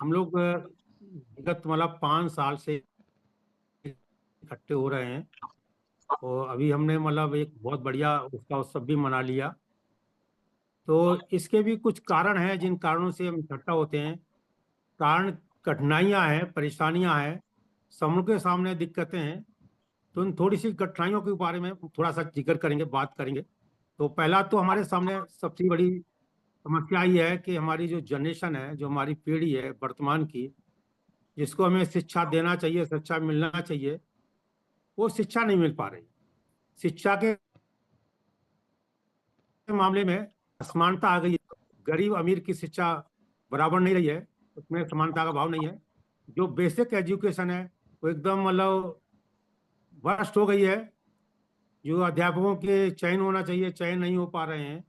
हम लोग विगत मतलब 5 साल से इकट्ठे हो रहे हैं। और अभी हमने मतलब एक बहुत बढ़िया उसका उत्सव भी मना लिया। तो इसके भी कुछ कारण हैं जिन कारणों से हम इकट्ठा होते हैं। कारण कठिनाइयां हैं, परेशानियां हैं, समूह के सामने दिक्कतें हैं। तो उन थोड़ी सी कठिनाइयों के बारे में थोड़ा सा जिक्र करेंगे, बात करेंगे। तो पहला तो हमारे सामने सबसे बड़ी समस्या ये है कि हमारी जो जनरेशन है, जो हमारी पीढ़ी है वर्तमान की, जिसको हमें शिक्षा देना चाहिए, शिक्षा मिलना चाहिए, वो शिक्षा नहीं मिल पा रही। शिक्षा के मामले में असमानता आ गई है। गरीब अमीर की शिक्षा बराबर नहीं रही है, उसमें समानता का भाव नहीं है। जो बेसिक एजुकेशन है वो एकदम मतलब वर्स्ट हो गई है। जो अध्यापकों के चयन होना चाहिए, चयन नहीं हो पा रहे हैं।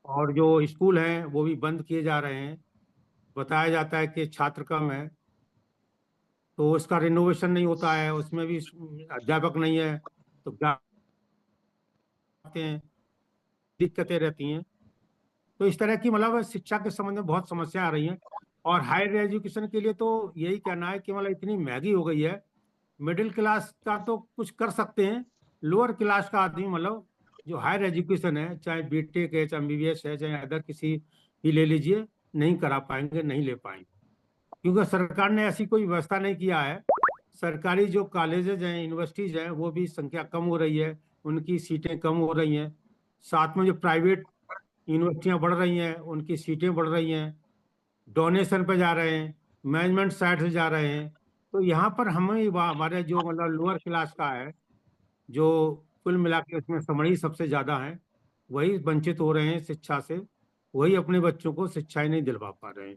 और जो स्कूल हैं वो भी बंद किए जा रहे हैं। बताया जाता है कि छात्र कम है, तो उसका रिनोवेशन नहीं होता है, उसमें भी अध्यापक नहीं है, तो क्या आते हैं, दिक्कतें रहती हैं। तो इस तरह की मतलब शिक्षा के संबंध में बहुत समस्या आ रही हैं। और हायर एजुकेशन के लिए तो यही कहना है कि मतलब इतनी महंगी हो गई है। मिडिल क्लास का तो कुछ कर सकते हैं, लोअर क्लास का आदमी मतलब जो हायर एजुकेशन है, चाहे बीटेक है, चाहे एमबीबीएस है, चाहे अदर किसी भी ले लीजिए, नहीं करा पाएंगे, नहीं ले पाएंगे। क्योंकि सरकार ने ऐसी कोई व्यवस्था नहीं किया है। सरकारी जो कॉलेजेज हैं, यूनिवर्सिटीज हैं, वो भी संख्या कम हो रही है, उनकी सीटें कम हो रही हैं। साथ में जो प्राइवेट यूनिवर्सिटियां बढ़ रही हैं, उनकी सीटें बढ़ रही हैं, डोनेशन पे जा रहे हैं, मैनेजमेंट साइड से जा रहे हैं। तो यहाँ पर हमें हमारे जो मतलब लोअर क्लास का है, जो कुल मिला के उसमें समड़ी सबसे ज्यादा है, वही वंचित हो रहे हैं शिक्षा से। वही अपने बच्चों को शिक्षाएं नहीं दिलवा पा रहे हैं।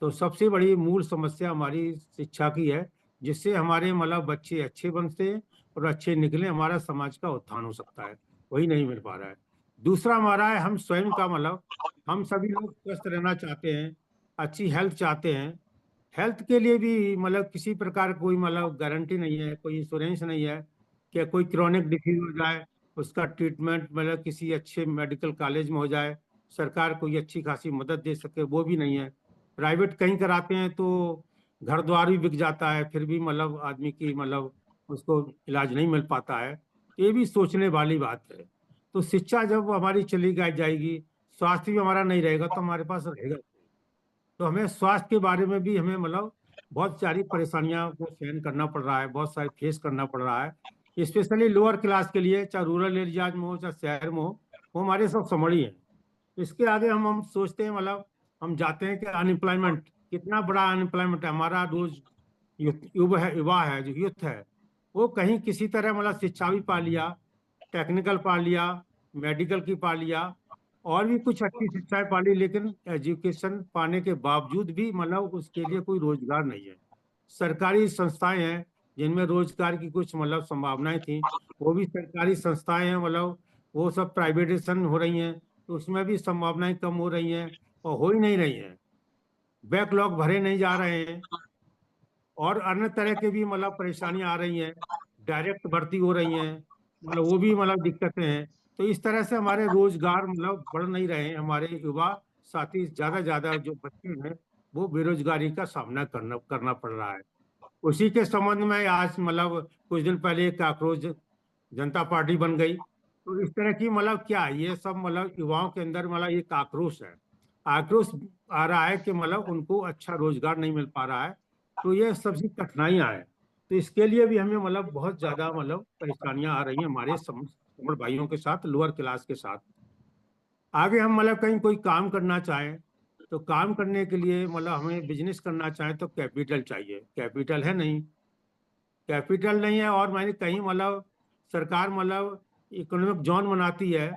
तो सबसे बड़ी मूल समस्या हमारी शिक्षा की है, जिससे हमारे मतलब बच्चे अच्छे बनते हैं और अच्छे निकले, हमारा समाज का उत्थान हो सकता है। वही नहीं मिल पा रहा है। दूसरा हमारा है, हम स्वयं का मतलब हम सभी लोग स्वस्थ रहना चाहते हैं, अच्छी हेल्थ चाहते हैं। हेल्थ के लिए भी मतलब किसी प्रकार कोई मतलब गारंटी नहीं है, कोई इंश्योरेंस नहीं है कि कोई क्रोनिक डिसीज हो जाए, उसका ट्रीटमेंट मतलब किसी अच्छे मेडिकल कॉलेज में हो जाए, सरकार कोई अच्छी खासी मदद दे सके, वो भी नहीं है। प्राइवेट कहीं कराते हैं तो घर द्वार भी बिक जाता है, फिर भी मतलब आदमी की मतलब उसको इलाज नहीं मिल पाता है। ये भी सोचने वाली बात है। तो शिक्षा जब हमारी चली जाएगी, स्वास्थ्य भी हमारा नहीं रहेगा, तो हमारे पास रहेगा। तो हमें स्वास्थ्य के बारे में भी हमें मतलब बहुत सारी परेशानियां को सहन करना पड़ रहा है, बहुत सारी फेस करना पड़ रहा है, स्पेशली लोअर क्लास के लिए, चाहे रूरल एरियाज में हो चाहे शहर में हो। वो हमारे सब समझी हैं। इसके आगे हम सोचते हैं मतलब हम जाते हैं कि अनएम्प्लॉयमेंट कितना बड़ा अनएम्प्लॉयमेंट है हमारा। रोज युवा है, जो यूथ है, वो कहीं किसी तरह मतलब शिक्षा भी पा लिया, टेक्निकल पा लिया, मेडिकल की पा लिया, और भी कुछ अच्छी शिक्षाएं पा ली, लेकिन एजुकेशन पाने के बावजूद भी मतलब उसके लिए कोई रोजगार नहीं है। सरकारी संस्थाएं हैं जिनमें रोजगार की कुछ मतलब संभावनाएं थी, वो भी सरकारी संस्थाएं हैं मतलब वो सब प्राइवेटाइजेशन हो रही हैं, तो उसमें भी संभावनाएं कम हो रही हैं और हो ही नहीं रही हैं। बैकलॉग भरे नहीं जा रहे हैं, और अन्य तरह के भी मतलब परेशानियां आ रही हैं, डायरेक्ट भर्ती हो रही हैं, मतलब वो भी मतलब दिक्कतें हैं। तो इस तरह से हमारे रोजगार मतलब बढ़ नहीं रहे हैं। हमारे युवा साथी ज्यादा ज्यादा जो बच्चे हैं, वो बेरोजगारी का सामना करना करना पड़ रहा है। उसी के संबंध में आज मतलब कुछ दिन पहले एक आक्रोश जनता पार्टी बन गई। तो इस तरह की मतलब क्या है, ये सब मतलब युवाओं के अंदर मतलब एक आक्रोश है। आक्रोश आ रहा है कि मतलब उनको अच्छा रोजगार नहीं मिल पा रहा है। तो ये सबसे कठिनाइयां हैं। तो इसके लिए भी हमें मतलब बहुत ज्यादा मतलब परेशानियां आ रही हैं हमारे समझ भाइयों के साथ, लोअर क्लास के साथ। आगे हम मतलब कहीं कोई काम करना चाहें, तो काम करने के लिए मतलब हमें बिजनेस करना चाहें तो कैपिटल चाहिए, कैपिटल है नहीं। कैपिटल नहीं है, और मैंने कहीं मतलब सरकार मतलब इकोनॉमिक जोन बनाती है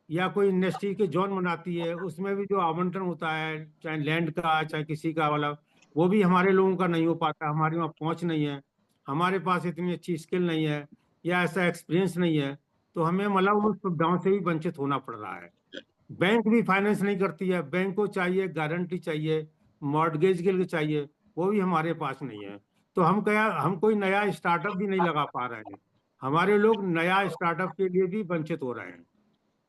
या कोई इंडस्ट्री के जोन बनाती है, उसमें भी जो आवंटन होता है, चाहे लैंड का चाहे किसी का, मतलब वो भी हमारे लोगों का नहीं हो पाता, हमारे वहाँ पहुँच नहीं है, हमारे पास इतनी अच्छी स्किल नहीं है या ऐसा एक्सपीरियंस नहीं है। तो हमें मतलब उन सुविधाओं से भी वंचित होना पड़ रहा है। बैंक भी फाइनेंस नहीं करती है, बैंक को चाहिए गारंटी चाहिए, मॉर्टगेज के लिए चाहिए, वो भी हमारे पास नहीं है। तो हम कोई नया स्टार्टअप भी नहीं लगा पा रहे हैं। हमारे लोग नया स्टार्टअप के लिए भी वंचित हो रहे हैं।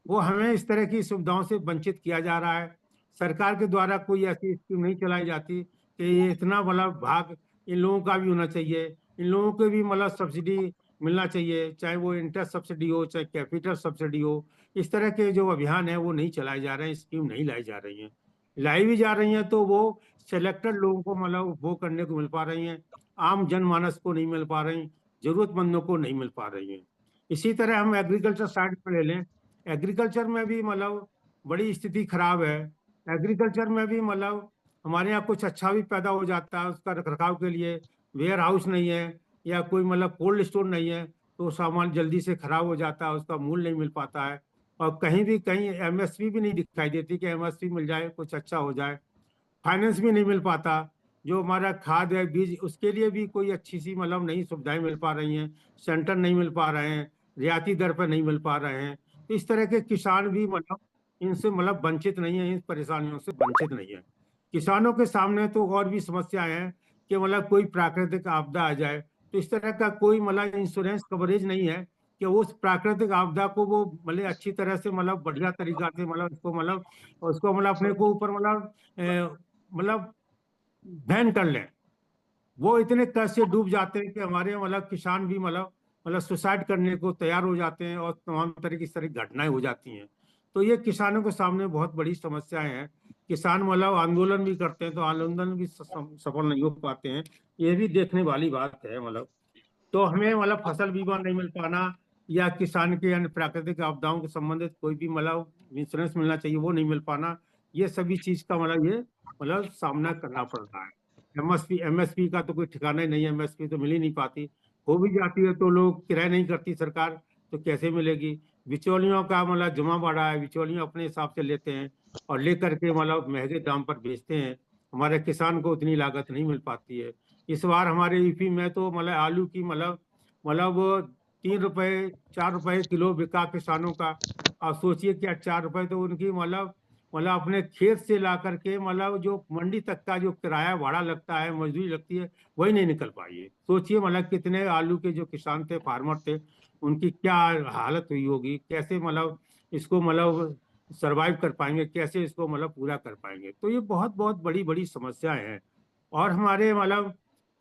वो हमें इस तरह की सुविधाओं से वंचित किया जा रहा है। सरकार के द्वारा कोई ऐसी स्कीम नहीं चलाई जाती कि ये इतना मतलब भाग इन लोगों का भी होना चाहिए, इन लोगों को भी मतलब सब्सिडी मिलना चाहिए, चाहे वो इंटरेस्ट सब्सिडी हो चाहे कैपिटल सब्सिडी हो। इस तरह के जो अभियान है वो नहीं चलाए जा रहे हैं, स्कीम नहीं लाई जा रही हैं। लाई भी जा रही हैं तो वो सिलेक्टेड लोगों को मतलब वो करने को मिल पा रही हैं, आम जनमानस को नहीं मिल पा रही, जरूरतमंदों को नहीं मिल पा रही हैं। इसी तरह हम एग्रीकल्चर साइड पर ले लें, एग्रीकल्चर में भी मतलब बड़ी स्थिति खराब है। एग्रीकल्चर में भी मतलब हमारे यहाँ कुछ अच्छा भी पैदा हो जाता है, उसका रखरखाव के लिए वेयर हाउस नहीं है या कोई मतलब कोल्ड स्टोर नहीं है, तो सामान जल्दी से खराब हो जाता है, उसका मूल्य नहीं मिल पाता है। और कहीं भी कहीं एमएसपी भी नहीं दिखाई देती कि एमएसपी मिल जाए, कुछ अच्छा हो जाए। फाइनेंस भी नहीं मिल पाता, जो हमारा खाद है बीज उसके लिए भी कोई अच्छी सी मतलब नई सुविधाएं मिल पा रही हैं, सेंटर नहीं मिल पा रहे हैं, रियायती दर पर नहीं मिल पा रहे हैं। तो इस तरह के किसान भी मतलब इनसे मतलब वंचित नहीं है, इन परेशानियों से वंचित नहीं है। किसानों के सामने तो और भी समस्याएं हैं कि मतलब कोई प्राकृतिक आपदा आ जाए तो इस तरह का कोई मतलब इंश्योरेंस कवरेज नहीं है कि उस प्राकृतिक आपदा को वो मतलब अच्छी तरह से मतलब बढ़िया तरीका से मतलब उसको मतलब अपने को ऊपर मतलब बैन कर लें। वो इतने कर्ज से डूब जाते हैं कि हमारे मतलब किसान भी मतलब सुसाइड करने को तैयार हो जाते हैं और तमाम तरह की इस तरह की घटनाएं हो जाती हैं। तो ये किसानों के सामने बहुत बड़ी समस्याएं हैं। किसान मतलब आंदोलन भी करते हैं तो आंदोलन भी सफल नहीं हो पाते हैं। ये भी देखने वाली बात है मतलब। तो हमें मतलब फसल बीमा नहीं मिल पाना या किसान के अन्य प्राकृतिक आपदाओं के संबंधित कोई भी मतलब इंश्योरेंस मिलना चाहिए वो नहीं मिल पाना, ये सभी चीज का मतलब ये मतलब सामना करना पड़ रहा है। एमएसपी का तो कोई ठिकाना ही नहीं है, एमएसपी तो मिल ही नहीं पाती। हो भी जाती है तो लोग किराए नहीं करती सरकार, तो कैसे मिलेगी। बिचौलियों का मतलब जमा बढ़ा है, बिचौलियों अपने हिसाब से लेते हैं और लेकर के मतलब महंगे दाम पर बेचते हैं। हमारे किसान को उतनी लागत नहीं मिल पाती है। इस बार हमारे यूपी में तो मतलब आलू की मतलब वो 3 रुपए 4 रुपए किलो बिका किसानों का। आप सोचिए क्या 4 रुपए तो उनकी मतलब अपने खेत से ला करके मतलब जो मंडी तक का जो किराया भाड़ा लगता है, मजदूरी लगती है, वही नहीं निकल पाई है। सोचिए मतलब कितने आलू के जो किसान थे, फार्मर थे, उनकी क्या हालत हुई होगी, कैसे मतलब इसको मतलब सरवाइव कर पाएंगे, कैसे इसको मतलब पूरा कर पाएंगे। तो ये बहुत बहुत बड़ी बड़ी समस्याएं हैं। और हमारे मतलब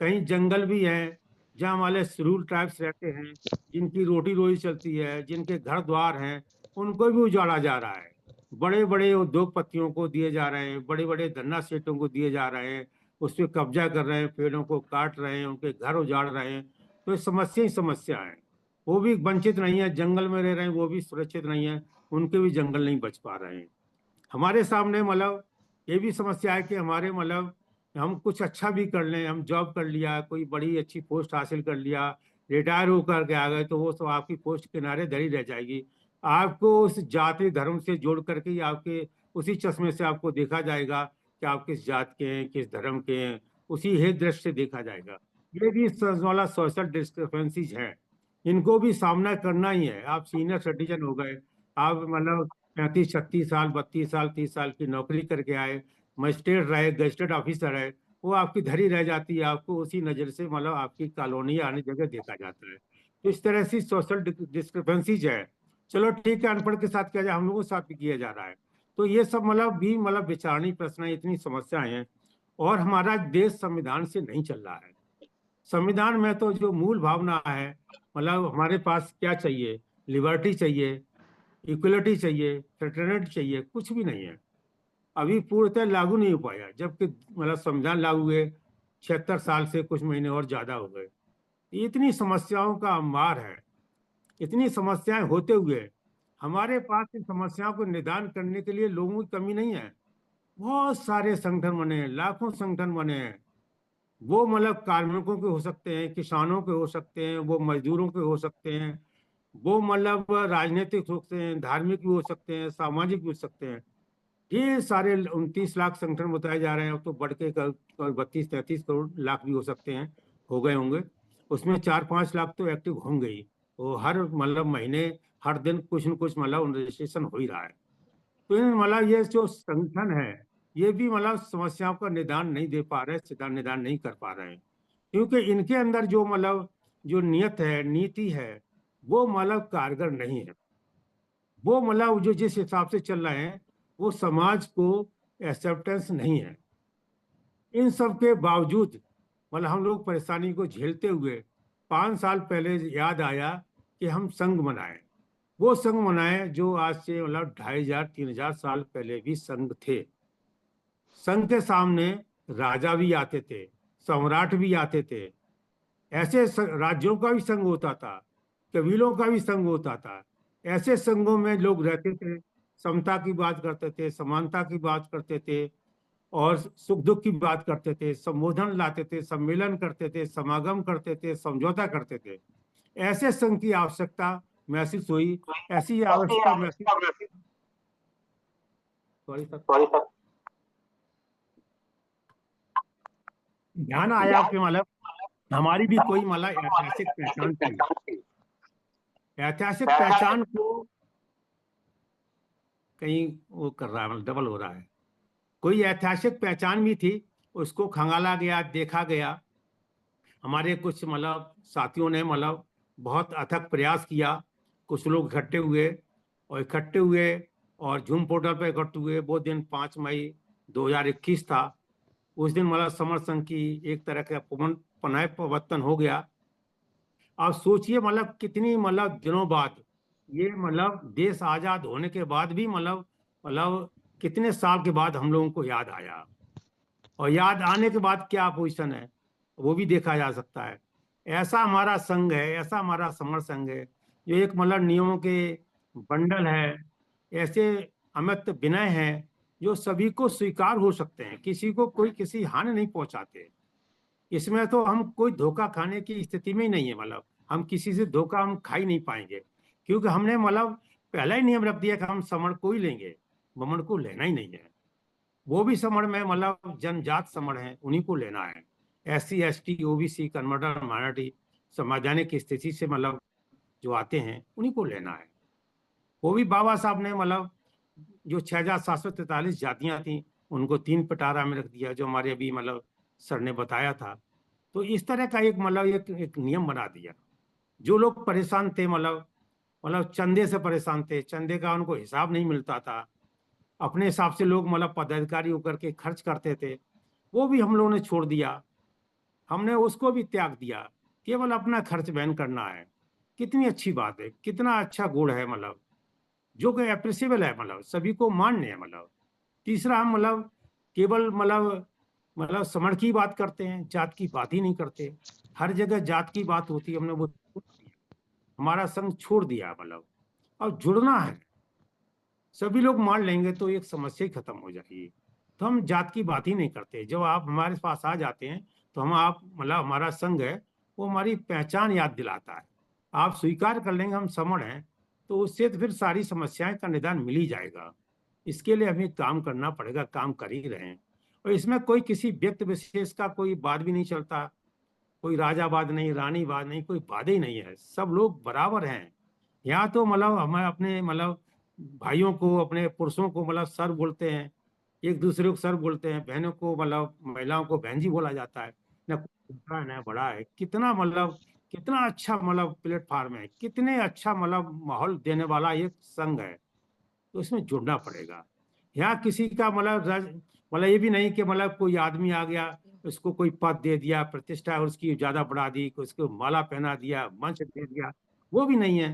कहीं जंगल भी हैं जहाँ हमारे शेड्यूल ट्राइब्स रहते हैं, जिनकी रोटी रोजी चलती है, जिनके घर द्वार हैं, उनको भी उजाड़ा जा रहा है। बड़े बड़े उद्योगपतियों को दिए जा रहे हैं, बड़े बड़े धन्ना सेठों को दिए जा रहे हैं, उस पर कब्जा कर रहे हैं, पेड़ों को काट रहे हैं, उनके घर उजाड़ रहे हैं। तो ये समस्या ही समस्या है। वो भी वंचित नहीं है, जंगल में रह रहे हैं, वो भी सुरक्षित नहीं है, उनके भी जंगल नहीं बच पा रहे हैं। हमारे सामने मतलब ये भी समस्या है कि हमारे मतलब हम कुछ अच्छा भी कर लें, हम जॉब कर लिया, कोई बड़ी अच्छी पोस्ट हासिल कर लिया, रिटायर होकर के आ गए, तो वो सब आपकी पोस्ट किनारे धरी रह जाएगी। आपको उस जाति धर्म से जोड़ करके ही आपके उसी चश्मे से आपको देखा जाएगा कि आप किस जात के हैं, किस धर्म के हैं, उसी हे दृष्टि से देखा जाएगा। ये भी वाला सोशल डिस्क्रिपेंसीज हैं, इनको भी सामना करना ही है। आप सीनियर सिटीजन हो गए, आप मतलब 35 36 साल 32 साल 30 साल की नौकरी करके आए, मजिस्ट्रेट रहे, गजिस्ट्रेट ऑफिसर है, वो आपकी धरी रह जाती है, आपको उसी नजर से मतलब आपकी कॉलोनी आने जगह देखा जाता है। तो इस तरह से सोशल डिस्क्रिपेंसीज है। चलो ठीक है, अनपढ़ के साथ किया जाए, हम लोगों के साथ भी किया जा रहा है। तो ये सब मतलब भी मतलब विचारणीय प्रश्न है, इतनी समस्याएं हैं। और हमारा देश संविधान से नहीं चल रहा है। संविधान में तो जो मूल भावना है मतलब हमारे पास क्या चाहिए, लिबर्टी चाहिए, इक्वलिटी चाहिए, फ्रेटर्निटी चाहिए, कुछ भी नहीं है। अभी पूर्णतः लागू नहीं हो पाया, जबकि मतलब संविधान लागू हुए 76 साल से कुछ महीने और ज्यादा हो गए। इतनी समस्याओं का अंबार है, इतनी समस्याएं होते हुए हमारे पास इन समस्याओं को निदान करने के लिए लोगों की कमी नहीं है। बहुत सारे संगठन बने हैं, लाखों संगठन बने हैं। वो मतलब कार्मिकों के हो सकते हैं, किसानों के हो सकते हैं, वो मजदूरों के हो सकते हैं, वो मतलब राजनीतिक हो सकते हैं, धार्मिक भी हो सकते हैं, सामाजिक भी हो सकते हैं। ये सारे 29 लाख संगठन बताए जा रहे हैं, अब तो बढ़ के 32 33 करोड़ लाख भी हो सकते हैं, हो गए होंगे। उसमें 4 5 लाख तो एक्टिव होंगे ही। वो हर मतलब महीने हर दिन कुछ न कुछ मतलब रजिस्ट्रेशन हो ही रहा है। तो इन मतलब ये जो संगठन है, ये भी मतलब समस्याओं का निदान नहीं दे पा रहे, सीधा निदान नहीं कर पा रहे हैं। क्योंकि इनके अंदर जो मतलब जो नियत है, नीति है, वो मतलब कारगर नहीं है। वो मतलब जो जिस हिसाब से चल रहे हैं, वो समाज को एक्सेप्टेंस नहीं है। इन सब के बावजूद मतलब हम लोग परेशानी को झेलते हुए 5 साल पहले याद आया कि हम संघ बनाए। वो संघ बनाए जो आज से मतलब 2500-3000 साल पहले भी संघ थे। संघ के सामने राजा भी आते थे, सम्राट भी आते थे, ऐसे राज्यों का भी संघ होता था, कबीलों का भी संघ होता था। ऐसे संघों में लोग रहते थे, समता की बात करते थे, समानता की बात करते थे, और सुख दुख की बात करते थे, संबोधन लाते थे, सम्मेलन करते थे, समागम करते थे, समझौता करते थे। ऐसे संघ की आवश्यकता महसूस हुई। ऐसी आवश्यकता महसूस, सॉरी सर, ध्यान आया कि मतलब हमारी भी कोई मतलब ऐतिहासिक पहचान थी। ऐतिहासिक पहचान को कहीं वो कर रहा है, मतलब डबल हो रहा है। कोई ऐतिहासिक पहचान भी थी, उसको खंगाला गया, देखा गया। हमारे कुछ मतलब साथियों ने मतलब बहुत अथक प्रयास किया। कुछ लोग इकट्ठे हुए और झूम पोर्टल पर इकट्ठे हुए। वो दिन 5 मई 2021 था। उस दिन मतलब समर संघ की एक तरह का पुनः प्रवर्तन हो गया। आप सोचिए मतलब कितनी मतलब दिनों बाद, ये मतलब देश आजाद होने के बाद भी मतलब कितने साल के बाद हम लोगों को याद आया। और याद आने के बाद क्या पोजीशन है वो भी देखा जा सकता है। ऐसा हमारा संघ है, ऐसा हमारा समर संघ है, जो एक मतलब नियमों के बंडल है। ऐसे अमित विनय है जो सभी को स्वीकार हो सकते हैं, किसी को कोई किसी हानि नहीं पहुंचाते। इसमें तो हम कोई धोखा खाने की स्थिति में ही नहीं है। मतलब हम किसी से धोखा हम खा ही नहीं पाएंगे, क्योंकि हमने मतलब पहला ही नियम रख दिया कि हम समण को ही लेंगे, वमन को लेना ही नहीं है। वो भी समण में मतलब जनजात समण है, उन्हीं को लेना है। SC ST OBC converter minority संवैधानिक स्थिति से मतलब जो आते हैं उन्हीं को लेना है। वो भी बाबा साहब ने मतलब जो 6743 जातियां थी उनको 3 पिटारा में रख दिया, जो हमारे अभी मतलब सर ने बताया था। तो इस तरह का एक मतलब एक नियम बना दिया। जो लोग परेशान थे मतलब चंदे से परेशान थे, चंदे का उनको हिसाब नहीं मिलता था, अपने हिसाब से लोग मतलब पदाधिकारी होकर के खर्च करते थे, वो भी हम लोगों ने छोड़ दिया। हमने उसको भी त्याग दिया, केवल अपना खर्च वहन करना है। कितनी अच्छी बात है, कितना अच्छा गुण है, मतलब जो कि अप्रिसिएबल है, मतलब सभी को मान्य है। मतलब तीसरा, हम मतलब केवल मतलब समण की बात करते हैं, जात की बात ही नहीं करते। हर जगह जात की बात होती है, हमने वो छोड़ दिया। हमारा संघ छोड़ दिया मतलब। अब जुड़ना है, सभी लोग मान लेंगे तो एक समस्या ही खत्म हो जाएगी। तो हम जात की बात ही नहीं करते। जब आप हमारे पास आ जाते हैं तो हम आप मतलब हमारा संघ है, वो हमारी पहचान याद दिलाता है। आप स्वीकार कर लेंगे हम समण हैं, तो उससे तो फिर सारी समस्याएं का निदान मिल ही जाएगा। इसके लिए हमें काम करना पड़ेगा, काम कर ही रहे हैं। और इसमें कोई किसी व्यक्ति विशेष का कोई बात भी नहीं चलता। कोई राजावाद नहीं, रानीवाद नहीं, कोई बात ही नहीं है। सब लोग बराबर हैं। यहाँ तो मतलब हमें अपने मतलब भाइयों को, अपने पुरुषों को मतलब सर बोलते हैं, एक दूसरे को सर बोलते हैं, बहनों को मतलब महिलाओं को बहन जी बोला जाता है। ना कोई छोटा है ना बड़ा है। कितना मतलब कितना अच्छा मतलब प्लेटफॉर्म है, कितने अच्छा मतलब माहौल देने वाला एक संघ है। तो इसमें जुड़ना पड़ेगा। यहाँ किसी का मतलब ये भी नहीं कि मतलब कोई आदमी आ गया, उसको कोई पद दे दिया, प्रतिष्ठा उसकी ज्यादा बढ़ा दी, उसको माला पहना दिया, मंच दे दिया, वो भी नहीं है।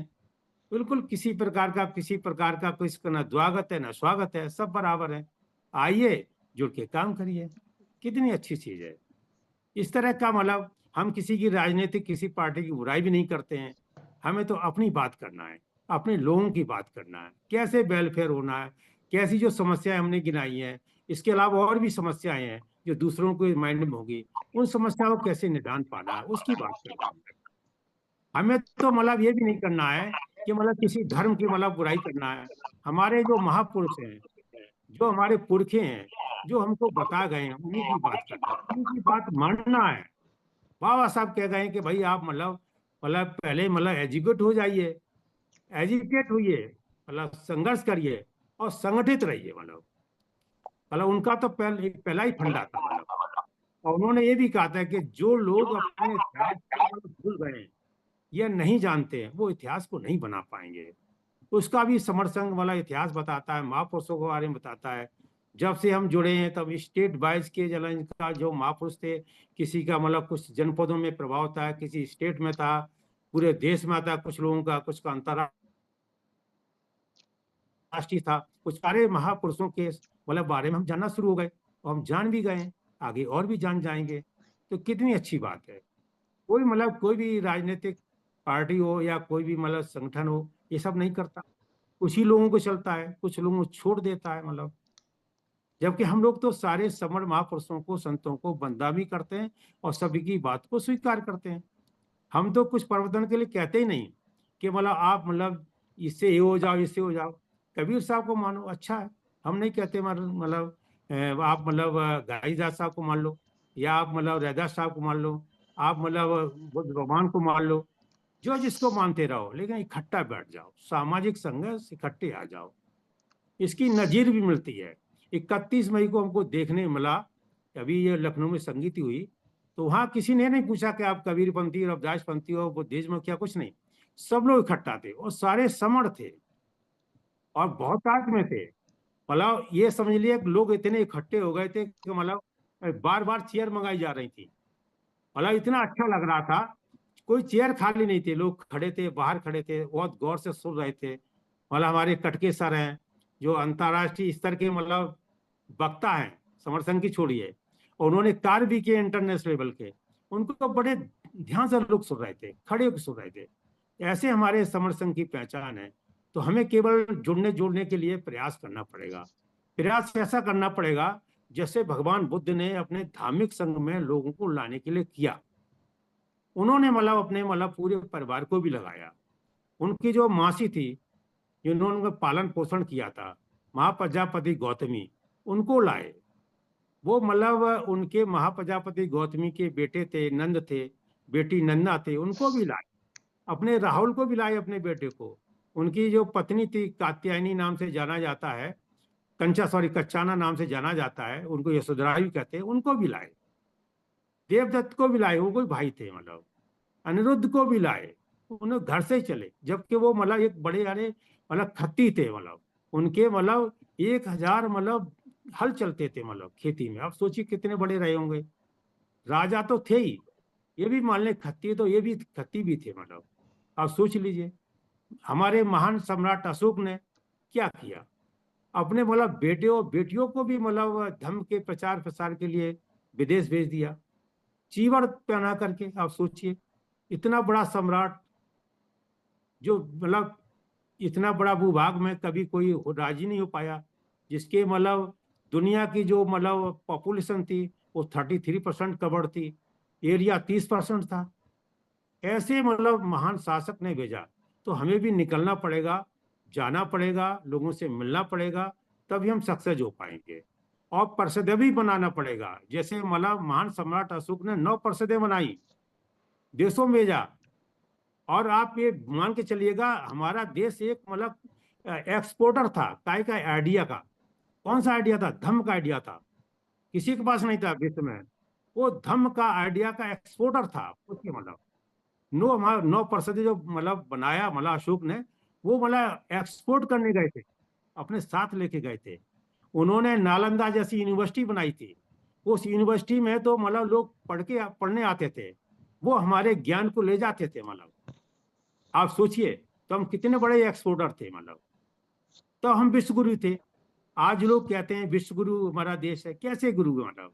बिल्कुल किसी प्रकार का किसी का ना द्वागत है ना स्वागत है, सब बराबर है। आइए, जुड़ के काम करिए। कितनी अच्छी चीज है। इस तरह का मतलब हम किसी की राजनीतिक किसी पार्टी की बुराई भी नहीं करते हैं। हमें तो अपनी बात करना है, अपने लोगों की बात करना है, कैसे वेलफेयर होना है, कैसी जो समस्याएं हमने गिनाई हैं, इसके अलावा और भी समस्याएं हैं जो दूसरों को माइंड में होगी, उन समस्याओं को कैसे निदान पाना है, उसकी बात करना है। हमें तो मतलब ये भी नहीं करना है कि मतलब किसी धर्म की मतलब बुराई करना है। हमारे जो महापुरुष हैं, जो हमारे पुरखे हैं, जो हमको बता गए हैं, उन्हीं की बात करना है, उनकी बात मानना है। बाबा साहब कह गए हैं कि भाई आप मतलब पहले मतलब एजुकेट हो जाइए, एजुकेट होइए, मतलब संघर्ष करिए और संगठित रहिए। मतलब उनका तो पहला ही फंडा था। और उन्होंने ये भी कहा था कि जो लोग अपने इतिहास को भूल गए हैं या नहीं जानते हैं, वो इतिहास को नहीं बना पाएंगे। उसका भी समर संघ वाला इतिहास बताता है, महापुरुषों के बारे में बताता है। जब से हम जुड़े हैं तब स्टेट वाइज के जलन का जो महापुरुष थे, किसी का मतलब कुछ जनपदों में प्रभाव था, किसी स्टेट में था, पूरे देश में था, कुछ लोगों का, कुछ का अंतर्राष्ट्रीय था। कुछ सारे महापुरुषों के मतलब बारे में हम जानना शुरू हो गए, और हम जान भी गए, आगे और भी जान जाएंगे। तो कितनी अच्छी बात है। कोई मतलब कोई भी राजनीतिक पार्टी हो या कोई भी मतलब संगठन हो, ये सब नहीं करता। कुछ ही लोगों को चलता है, कुछ लोगों को छोड़ देता है मतलब। जबकि हम लोग तो सारे समर महापुरुषों को, संतों को बंदा भी करते हैं और सभी की बात को स्वीकार करते हैं। हम तो कुछ परिवर्तन के लिए कहते ही नहीं कि मतलब आप मतलब इससे ये हो जाओ, इससे हो जाओ। कबीर साहब को मानो, अच्छा है। हम नहीं कहते मतलब आप मतलब गाईदास साहब को मान लो, या आप मतलब रैदास साहब को मान लो, आप मतलब बुद्ध भगवान को मान लो, जो जिसको मानते रहो, लेकिन इकट्ठा बैठ जाओ, सामाजिक संघर्ष इकट्ठे आ जाओ। इसकी नजीर भी मिलती है। 31 मई को हमको देखने मिला, अभी ये लखनऊ में संगीत हुई, तो वहां किसी ने नहीं पूछा कि आप कबीरपंथी, रविदास पंथी हो, बुद्धिज्म हो, क्या, कुछ नहीं। सब लोग इकट्ठा थे और सारे समण थे और बहुत आग में थे। मतलब ये समझ लिया कि लोग इतने इकट्ठे हो गए थे कि मतलब बार बार चेयर मंगाई जा रही थी। मतलब इतना अच्छा लग रहा था। कोई चेयर खाली नहीं थे, लोग खड़े थे, बाहर खड़े थे, बहुत गौर से सुन रहे थे। मतलब हमारे कटके सर हैं, जो अंतर्राष्ट्रीय स्तर के मतलब वक्ता हैं, समर्थन की छोड़िए, और उन्होंने कार्य भी किए इंटरनेशनल लेवल के। उनको तो बड़े ध्यान से लोग सुन रहे थे, खड़े होकर सुन रहे थे। ऐसे हमारे समर्थन की पहचान है। तो हमें केवल जुड़ने जोड़ने के लिए प्रयास करना पड़ेगा। प्रयास ऐसा करना पड़ेगा जैसे भगवान बुद्ध ने अपने धार्मिक संघ में लोगों को लाने के लिए किया। उन्होंने मतलब अपने मतलब पूरे परिवार को भी लगाया। उनकी जो मासी थी, जिन्होंने उनका पालन पोषण किया था, महाप्रजापति गौतमी, उनको लाए। वो मतलब उनके महाप्रजापति गौतमी के बेटे थे, नंद थे, बेटी नंदा थे, उनको भी लाए। अपने राहुल को भी लाए, अपने बेटे को। उनकी जो पत्नी थी, कात्यायनी नाम से जाना जाता है, कंचा सॉरी कच्चाना नाम से जाना जाता है, उनको यशोधरा भी कहते हैं, उनको भी लाए। देवदत्त को भी लाए, वो कोई भाई थे मतलब। अनिरुद्ध को भी लाए, उन्हें घर से ही चले, जबकि वो मतलब एक बड़े बड़े मतलब खत्ती थे मतलब। उनके मतलब 1,000 मतलब हल चलते थे मतलब खेती में। आप सोचिए कितने बड़े रहे होंगे। राजा तो थे ही, ये भी मान लें खत्ती, तो ये भी खत्ती भी थे मतलब। आप सोच लीजिए, हमारे महान सम्राट अशोक ने क्या किया। अपने मतलब बेटे और बेटियों को भी मतलब धर्म के प्रचार प्रसार के लिए विदेश भेज दिया, चीवर पहना करके। आप सोचिए, इतना बड़ा सम्राट, जो मतलब इतना बड़ा भूभाग में कभी कोई राजी नहीं हो पाया, जिसके मतलब दुनिया की जो मतलब पॉपुलेशन थी वो 33% कवर्ड थी, एरिया 30% था। ऐसे मतलब महान शासक ने भेजा। तो हमें भी निकलना पड़ेगा, जाना पड़ेगा, लोगों से मिलना पड़ेगा, तभी हम सक्सेस हो पाएंगे। और परिषदें भी बनाना पड़ेगा। जैसे मतलब महान सम्राट अशोक ने 9 परिषदें बनाई, देशों में भेजा। और आप ये मान के चलिएगा, हमारा देश एक मतलब एक्सपोर्टर था काय का आइडिया का। कौन सा आइडिया था? धम्म का आइडिया था। किसी के पास नहीं था विश्व में। वो धम्म का आइडिया का एक्सपोर्टर था, उसके मतलब 9% जो मतलब बनाया मतलब अशोक ने, वो मतलब एक्सपोर्ट करने गए थे, अपने साथ लेके गए थे। उन्होंने नालंदा जैसी यूनिवर्सिटी बनाई थी। उस यूनिवर्सिटी में तो मतलब लोग पढ़ने आते थे, वो हमारे ज्ञान को ले जाते थे मतलब। आप सोचिए, तो हम कितने बड़े एक्सपोर्टर थे मतलब। तो हम विश्व गुरु थे। आज लोग कहते हैं विश्व गुरु हमारा देश है, कैसे गुरु है मतलब।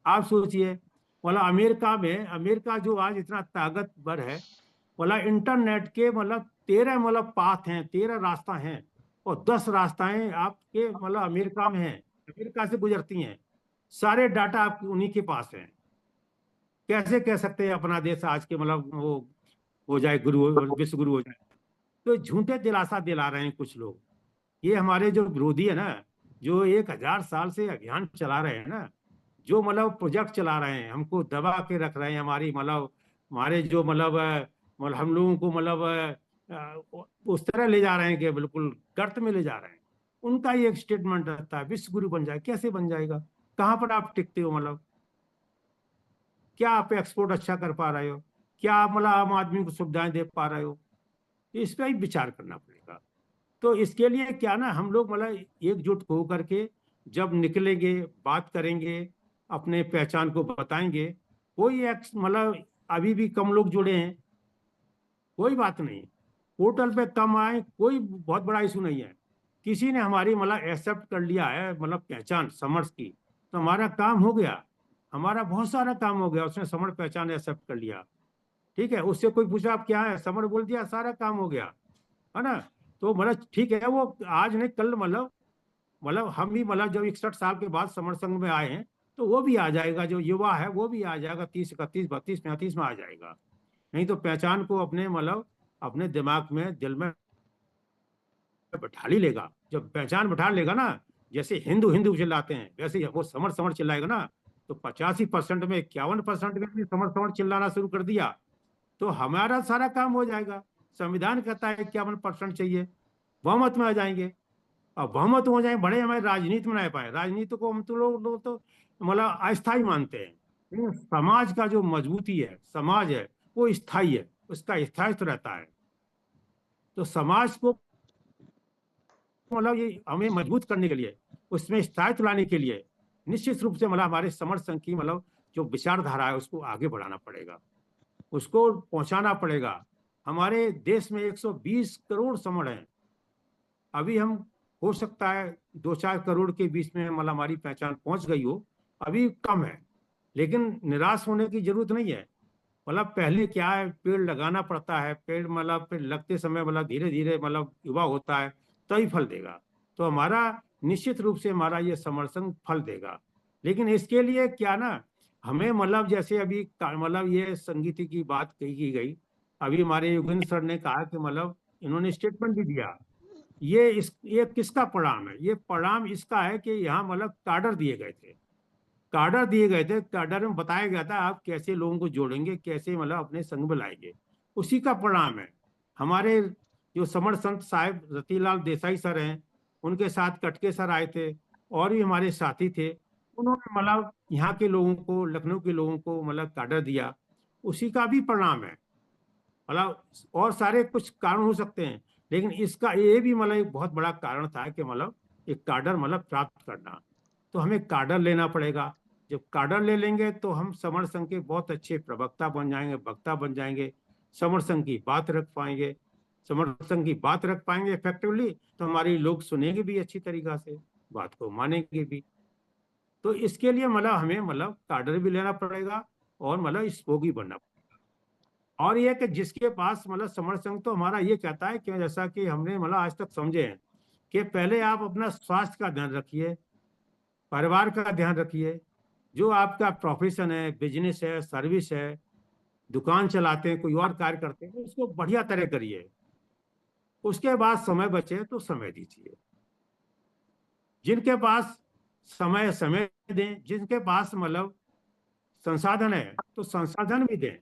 आप सोचिए, मतलब अमेरिका में, अमेरिका जो आज इतना ताकतवर है, मतलब इंटरनेट के मतलब 13 मतलब पाथ हैं, 13 रास्ता हैं, और 10 रास्ताएं आपके मतलब अमेरिका में हैं, अमेरिका से गुजरती हैं। सारे डाटा आप उन्हीं के पास हैं। कैसे कह सकते हैं अपना देश आज के मतलब वो हो जाए गुरु, विश्व गुरु हो जाए। तो झूठे दिलासा दिला रहे हैं कुछ लोग। ये हमारे जो विरोधी है ना, जो 1,000 साल से अभियान चला रहे हैं ना, जो मतलब प्रोजेक्ट चला रहे हैं, हमको दबा के रख रहे हैं, हमारी मतलब हमारे जो मतलब हम लोगों को मतलब उस तरह ले जा रहे हैं कि बिल्कुल गर्त में ले जा रहे हैं। उनका ये एक स्टेटमेंट रहता है, विश्व गुरु बन जाए। कैसे बन जाएगा? कहाँ पर आप टिकते हो मतलब? क्या आप एक्सपोर्ट अच्छा कर पा रहे हो? क्या आप मतलब आम आदमी को सुविधाएं दे पा रहे हो? इस पर ही विचार करना पड़ेगा। तो इसके लिए क्या ना, हम लोग मतलब एकजुट होकर के जब निकलेंगे, बात करेंगे, अपने पहचान को बताएंगे। कोई मतलब अभी भी कम लोग जुड़े हैं, कोई बात नहीं, पोर्टल पे कम आए, कोई बहुत बड़ा इशू नहीं है। किसी ने हमारी मतलब एक्सेप्ट कर लिया है, मतलब पहचान समर्थ की, तो हमारा काम हो गया, हमारा बहुत सारा काम हो गया। उसने समर्थ पहचान एक्सेप्ट कर लिया, ठीक है। उससे कोई पूछा आप क्या है, समर्थ बोल दिया, सारा काम हो गया, है ना। तो मतलब ठीक है, वो आज नहीं कल मतलब हम भी मतलब जब 61 साल के बाद समर संघ में आए हैं, तो वो भी आ जाएगा, जो युवा है वो भी आ जाएगा, 30 31 32 35 में आ जाएगा। नहीं तो पहचान को अपने मतलब अपने दिमाग में, दिल में बैठा ही लेगा। जब पहचान बैठा लेगा ना, जैसे हिंदू हिंदू चिल्लाते हैं, वैसे वो समर समर चिल्लाएगा ना। तो 85% में 51% में भी समर समर चिल्लाना शुरू कर दिया, तो हमारा सारा काम हो जाएगा। संविधान कहता है 51% चाहिए, बहुमत में आ जाएंगे। अब बहुमत हो जाए, बड़े हमारे राजनीति में नहीं पाए, राजनीति को हम तो लोग तो मतलब अस्थायी मानते हैं। लेकिन समाज का जो मजबूती है, समाज है, वो स्थायी है, उसका स्थायित्व रहता है। तो समाज को मतलब ये हमें मजबूत करने के लिए, उसमें स्थायित्व लाने के लिए निश्चित रूप से मतलब हमारे समर्थ संघ की मतलब जो विचारधारा है उसको आगे बढ़ाना पड़ेगा, उसको पहुंचाना पड़ेगा। हमारे देश में 120 करोड़ समण हैं। अभी हम, हो सकता है 2 4 करोड़ के बीच में मतलब हमारी पहचान पहुंच गई हो, अभी कम है। लेकिन निराश होने की जरूरत नहीं है। मतलब पहले क्या है, पेड़ लगाना पड़ता है, पेड़ मतलब पेड़ लगते समय मतलब धीरे धीरे मतलब युवा होता है, तभी फल देगा। तो हमारा निश्चित रूप से हमारा ये समर्थन फल देगा। लेकिन इसके लिए क्या ना, हमें मतलब जैसे अभी मतलब ये संगीति की बात कही की गई, अभी हमारे योगेंद्र सर ने कहा कि मतलब इन्होंने स्टेटमेंट भी दिया। ये किसका परिणाम है? ये परिणाम इसका है कि यहाँ मतलब कार्डर दिए गए थे, कार्डर दिए गए थे, कार्डर में बताया गया था आप कैसे लोगों को जोड़ेंगे, कैसे मतलब अपने संग में लाएंगे। उसी का परिणाम है। हमारे जो समर संत साहिब रतिलाल देसाई सर हैं, उनके साथ कटके सर आए थे, और भी हमारे साथी थे। उन्होंने मतलब यहाँ के लोगों को, लखनऊ के लोगों को मतलब कार्डर दिया, उसी का भी परिणाम है। मतलब और सारे कुछ कारण हो सकते हैं, लेकिन इसका ये भी मतलब एक बहुत बड़ा कारण था कि मतलब एक कार्डर मतलब प्राप्त करना। तो हमें कार्डर लेना पड़ेगा। जब कार्डर ले लेंगे तो हम समर संघ के बहुत अच्छे प्रवक्ता बन जाएंगे, वक्ता बन जाएंगे, समर संघ की बात रख पाएंगे। समर संघ की बात रख पाएंगे इफेक्टिवली, तो हमारी लोग सुनेंगे भी अच्छी तरीका से, बात को मानेंगे भी। तो इसके लिए मतलब हमें मतलब कार्डर भी लेना पड़ेगा, और मतलब स्पोकी बनना। और ये कि जिसके पास मतलब समर संघ तो हमारा ये कहता है कि जैसा कि हमने मतलब आज तक समझे हैं, कि पहले आप अपना स्वास्थ्य का ध्यान रखिए, परिवार का ध्यान रखिए, जो आपका प्रोफेशन है, बिजनेस है, सर्विस है, दुकान चलाते हैं, कोई और कार्य करते हैं, उसको बढ़िया तरह करिए। उसके बाद समय बचे तो समय दीजिए। जिनके पास समय समय दें, जिनके पास मतलब संसाधन है तो संसाधन भी दें।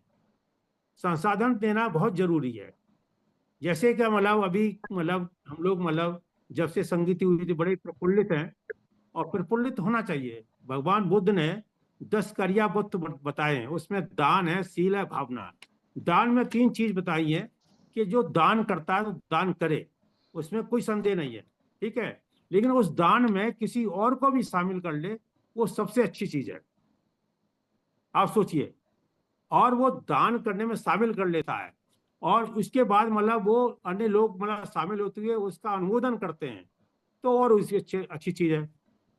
संसाधन देना बहुत जरूरी है। जैसे कि मतलब अभी मतलब हम लोग मतलब जब से संगीत हुई थी बड़े प्रफुल्लित हैं, और प्रफुल्लित होना चाहिए। भगवान बुद्ध ने 10 क्रिया बुद्ध बताए हैं, उसमें दान है, शील है, भावना। दान में 3 चीज बताई है, कि जो दान करता है तो दान करे, उसमें कोई संदेह नहीं है, ठीक है। लेकिन उस दान में किसी और को भी शामिल कर ले, वो सबसे अच्छी चीज है। आप सोचिए, और वो दान करने में शामिल कर लेता है, और उसके बाद मतलब वो अन्य लोग मतलब शामिल होते हुए उसका अनुमोदन करते हैं, तो और उसकी अच्छी चीज है।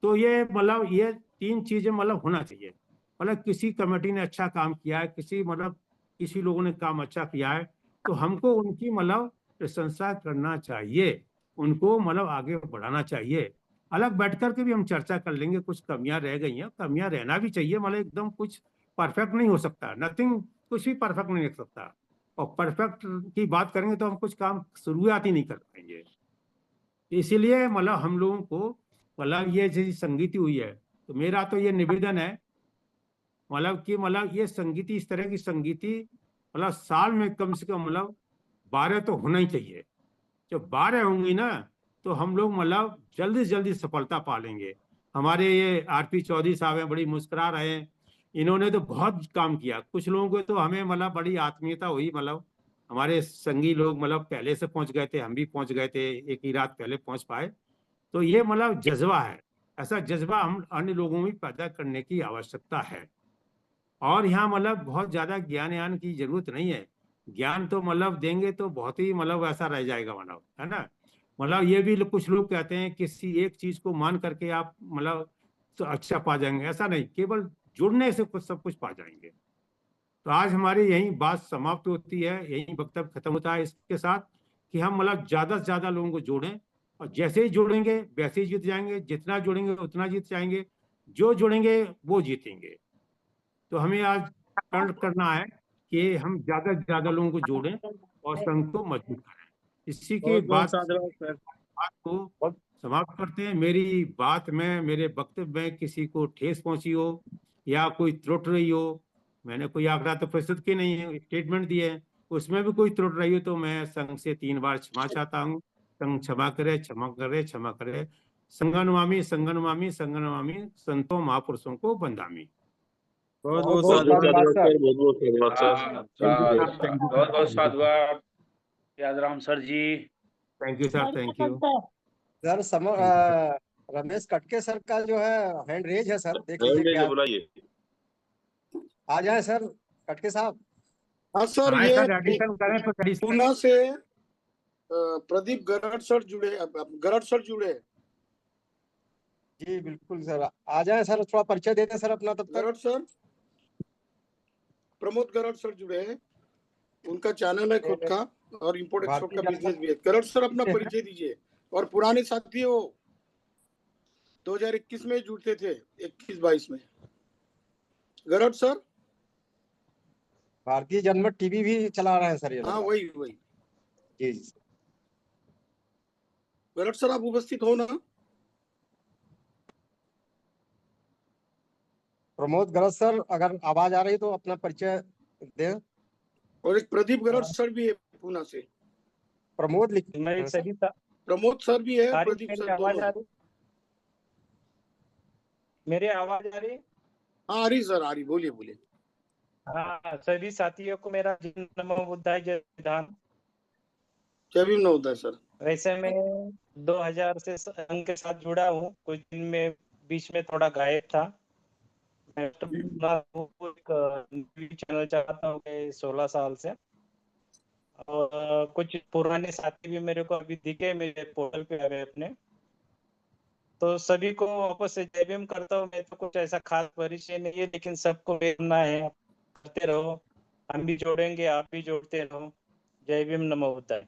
तो ये मतलब ये 3 चीजें मतलब होना चाहिए। मतलब किसी कमेटी ने अच्छा काम किया है, किसी मतलब किसी लोगों ने काम अच्छा किया है, तो हमको उनकी मतलब प्रशंसा करना चाहिए, उनको मतलब आगे बढ़ाना चाहिए। अलग बैठ करके भी हम चर्चा कर लेंगे, कुछ कमियां रह गई हैं, कमियां रहना भी चाहिए, मतलब एकदम कुछ परफेक्ट नहीं हो सकता, नथिंग, कुछ भी परफेक्ट नहीं हो सकता। और परफेक्ट की बात करेंगे तो हम कुछ काम शुरुआत ही नहीं कर पाएंगे। इसीलिए मतलब हम लोगों को मतलब ये जैसी संगीति हुई है, तो मेरा तो ये निवेदन है मतलब कि मतलब ये संगीति, इस तरह की संगीति मतलब साल में कम से कम मतलब 12 तो होना ही चाहिए। जब 12 होंगी ना, तो हम लोग मतलब जल्दी से जल्दी सफलता पा लेंगे। हमारे ये आरपी चौधरी साहब हैं, बड़ी मुस्कुरा रहे हैं, इन्होंने तो बहुत काम किया। कुछ लोगों को तो हमें मतलब बड़ी आत्मीयता हुई, मतलब हमारे संगी लोग मतलब पहले से पहुंच गए थे, हम भी पहुंच गए थे, एक ही रात पहले पहुंच पाए। तो ये मतलब जज्बा है, ऐसा जज्बा हम अन्य लोगों में पैदा करने की आवश्यकता है। और यहाँ मतलब बहुत ज्यादा ज्ञान यान की जरूरत नहीं है। ज्ञान तो मतलब देंगे तो बहुत ही मतलब ऐसा रह जाएगा, मतलब है ना। मतलब ये भी कुछ लोग कहते हैं किसी एक चीज को मान करके आप मतलब तो अच्छा पा जाएंगे, ऐसा नहीं, केवल जुड़ने से कुछ सब कुछ पा जाएंगे। तो आज हमारी यही बात समाप्त होती है, यही वक्तव्य खत्म होता है इसके साथ कि हम मतलब ज्यादा से ज्यादा लोगों को जोड़ें, और जैसे ही जोड़ेंगे वैसे ही जीत जाएंगे, जितना जोड़ेंगे उतना जीत जाएंगे, जो जोड़ेंगे वो जीतेंगे। तो हमें आज प्रण करना है कि हम ज्यादा से ज्यादा लोगों को जोड़ें और संघ को मजबूत करें। इसी के बहुत बहुत बाद साधुवाद सर। बात को समाप्त करते हैं। मेरी बात में, मेरे वक्तव्य में किसी को ठेस पहुंची हो या कोई त्रुटि रही हो, मैंने कोई आंकड़ा तो प्रस्तुत की नहीं है, स्टेटमेंट दिए है, उसमें भी कोई त्रुटि रही हो तो मैं संघ से 3 बार क्षमा चाहता हूँ। संघ क्षमा करे, क्षमा करे, क्षमा करे। संगनमामि संगनमामि संगनमामि, संतों महापुरुषों को बंदामी। बहुत बहुत बहुत बहुत साधुवाद धन्यवाद सर। सर। बहुत बहुत धन्यवाद सर। बहुत बहुत साधुवाद Yadram sir ji. Thank you sir, thank you. Sir Ramesh Katke sir का जो है हैंड रेज है सर, देख लीजिए क्या। बुलाइए। आ जाए सर कटके साहब। हाँ सर, हमारे ये साथ एडिशन करें तो एडिशन पूना से प्रदीप गरड़ सर जुड़े, गरड़ सर जुड़े। जी बिल्कुल सर, आ जाए सर, थोड़ा परिचय दे दें सर अपना तब तक। गरड़ सर, प्रमोद गरड़ सर जुड़े हैं, उनका चैनल है खुद का और इम्पोर्ट एक्सपोर्ट का बिजनेस भी है। गरड़ सर अपना परिचय दीजिए। और पुराने साथी हो, 2021 में जुड़ते थे, 21-22 में। गरड़ सर भारतीय जनमत टीवी भी चला रहे हैं सर ये लोग। हाँ वही वही। जी जी। गरड़ सर आप उपस्थित हो ना? प्रमोद गरज सर, अगर आवाज आ रही तो अपना परिचय दें। और एक प्रदीप गरड़ सर भी है पूना से। प्रमोद लिख मेरी सभी प्रमोद सर भी है, सारी प्रदीप मेरी सर आवाज दोनों आ है। रही, मेरी आवाज आ रही। हाँ आ रही सर, आ रही, बोलिए बोलिए। हाँ, सभी साथियों को मेरा जय नमो बुद्धाय जय विधान। जय भीम नवोदय सर। वैसे मैं 2000 से संघ के साथ जुड़ा हूँ, कुछ दिन में बीच में थोड़ा गायब था। मैं एक चैनल चलाता हूँ 16 साल से, और कुछ पुराने साथी भी मेरे को अभी दिखे मेरे पोर्टल पे आ गए अपने। तो सभी को वापस से जय भीम करता हूँ। मैं तो कुछ ऐसा खास परिचय नहीं है, लेकिन सबको मिलना है, करते रहो, हम भी जोड़ेंगे, आप भी जोड़ते रहो। जय भीम नमो बुद्धाय।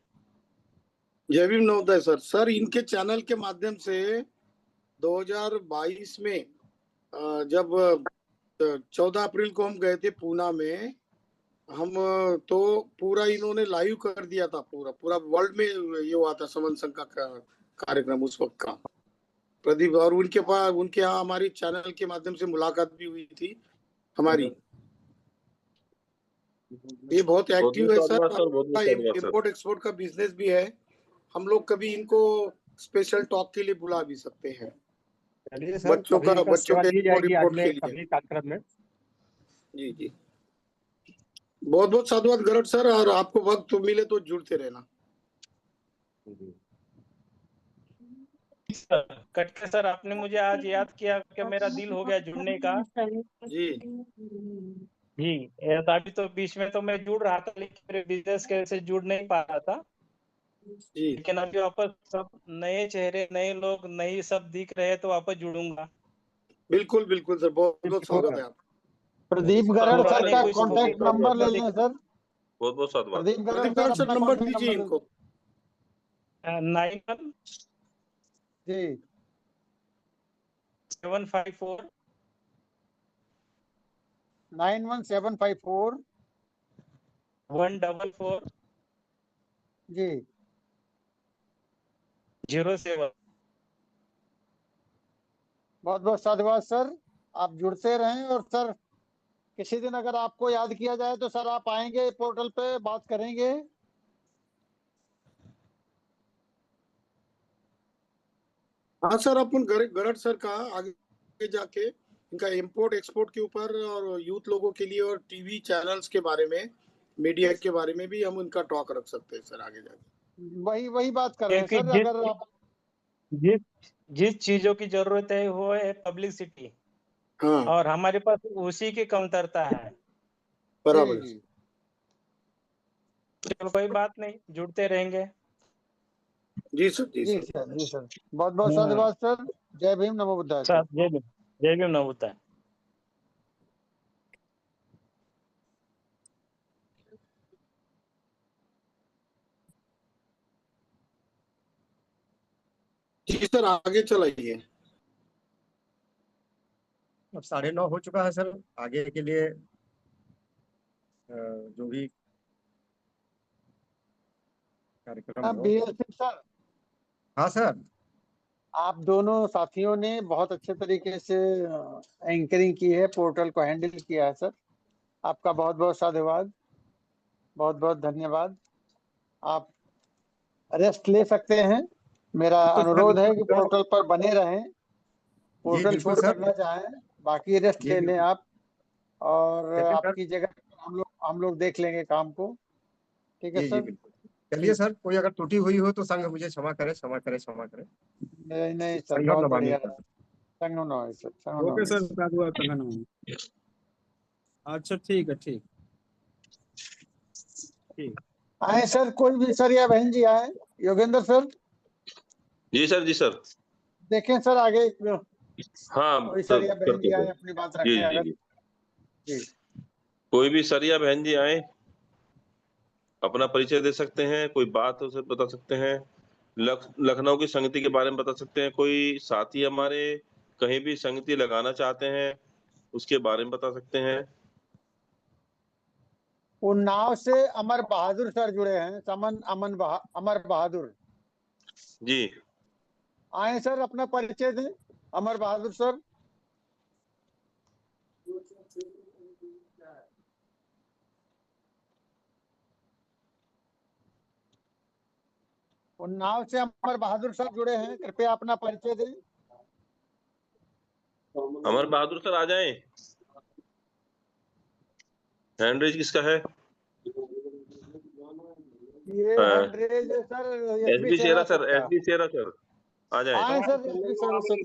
जय भीम नवोदय सर। सर इनके चैनल के माध्यम से 2022 में जब 14 अप्रैल को हम गए थे पूना में, हम तो पूरा इन्होंने लाइव कर दिया था, पूरा पूरा वर्ल्ड में ये हुआ था समन संघ का कार्यक्रम उस वक्त का। प्रदीप और उनके पास, उनके यहाँ हमारी चैनल के माध्यम से मुलाकात भी हुई थी हमारी। ये बहुत एक्टिव है सर, इम्पोर्ट एक्सपोर्ट का बिजनेस भी है। हम लोग कभी इनको स्पेशल टॉक के लिए बुला भी सकते हैं, बच्चों के इम्पोर्ट के लिए। कार्यक्रम में। जी जी, बहुत बहुत साधुवाद गरड़ सर, और आपको वक्त मिले तो जुड़ते रहना। कटके सर, आपने मुझे आज याद किया कि मेरा दिल हो गया जुड़ने का। जी जी, अभी तो बीच में तो मैं जुड़ रहा था, लेकिन मेरे बिजनेस के से जुड़ नहीं पा रहा था। जी, लेकिन अभी वापस सब नए चेहरे, नए लोग, नई सब दिख रहे हैं, तो वापस जुड़ूंगा। बिल्कुल बिल्कुल सर, बहुत बहुत स्वागत है आप। प्रदीप गरड़ सर का कॉन्टैक्ट नंबर ले लें सर। बहुत बहुत साधुवाद। प्रदीप प्रदीप गरड़ गरड़ सर अपना नंबर contact दीजिए number इनको। 91 जी 754 91754 144 जी 07। बहुत बहुत साधुवाद सर, आप जुड़ते रहें। और सर किसी दिन अगर आपको याद किया जाए तो सर आप आएंगे पोर्टल पे, बात करेंगे। हाँ सर, अपन गरड़ सर का आगे जाके इनका इम्पोर्ट एक्सपोर्ट के ऊपर और यूथ लोगों के लिए और टीवी चैनल्स के बारे में, मीडिया के बारे में भी हम उनका टॉक रख सकते हैं सर आगे जाके। वही वही बात कर रहे हैं क्योंकि सर। अगर आप जिस चीजों की जरूरत है वो है पब्लिसिटी, हाँ और हमारे पास उसी की कमतरता है। बराबर जी है। जी चलो कोई बात नहीं, जुड़ते रहेंगे। जी सर, जी जी सर। सर, जी सर, बहुत बहुत हाँ। साधुवाद सर। जय भीम, नमो बुद्धाय सर। जय भीम, जय भीम, नमो बुद्धाय। जी सर, आगे चलाइए। अब 9:30 हो चुका है सर। आगे के लिए जो भी कार्यक्रम हाँ हो। BL6 सर, हाँ सर। आप दोनों साथियों ने बहुत अच्छे तरीके से एंकरिंग की है, पोर्टल को हैंडल किया है सर। आपका बहुत बहुत साधुवाद, बहुत बहुत धन्यवाद। आप रेस्ट ले सकते हैं। मेरा बिल्कुल सर, अनुरोध है बिल्कुल कि सर। पोर्टल पर बने रहें। जी पोर्टल बिल्कुल छोड़कर सर। न जाएं, बाकी रेस्ट जी ले लें बिल्कुल। आप। और चलिए सर। आपकी जगह हम लोग देख लेंगे काम को। ठीक है जी जी सर। बिल्कुल। चलिए ठीक, सर, कोई अगर त्रुटि हुई हो तो संघ मुझे क्षमा करे, क्षमा करे, क्षमा करे। नहीं नहीं सर, संघम बहुत नमामि। बढ़िया। संगम नवाई सर, संगम ओके नवाई सर, सर। साधुवाद, संगन। अच्छा ठीक है, ठीक ठीक। आए सर, कोई भी सर या बहन जी आए। योगेंद्र सर, जी सर, जी सर। देखें सर आगे हाँ कोई सर, सर या बहन करते जी आए थे। अपनी बात जी रखें जी अगर। जी। जी कोई भी सर या बहन जी आए, अपना परिचय दे सकते हैं, कोई बात उसे बता सकते हैं, लखनऊ की संगति के बारे में बता सकते हैं, कोई साथी हमारे कहीं भी संगति लगाना चाहते हैं उसके बारे में बता सकते हैं। उन्नाव से अमर बहादुर सर जुड़े हैं, अमर बहादुर। जी। आए सर, अपना परिचय दें, अमर बहादुर सर। उन्नाव से अमर बहादुर सर जुड़े हैं, कृपया अपना परिचय दें। अमर बहादुर सर आ जाएं। हैंड रेज किसका है? ये hand raise sir SB SB Shera Shera sir, sir का। एसबी शेरा सर आ जाएं। आए सर एसबी शेरा सर।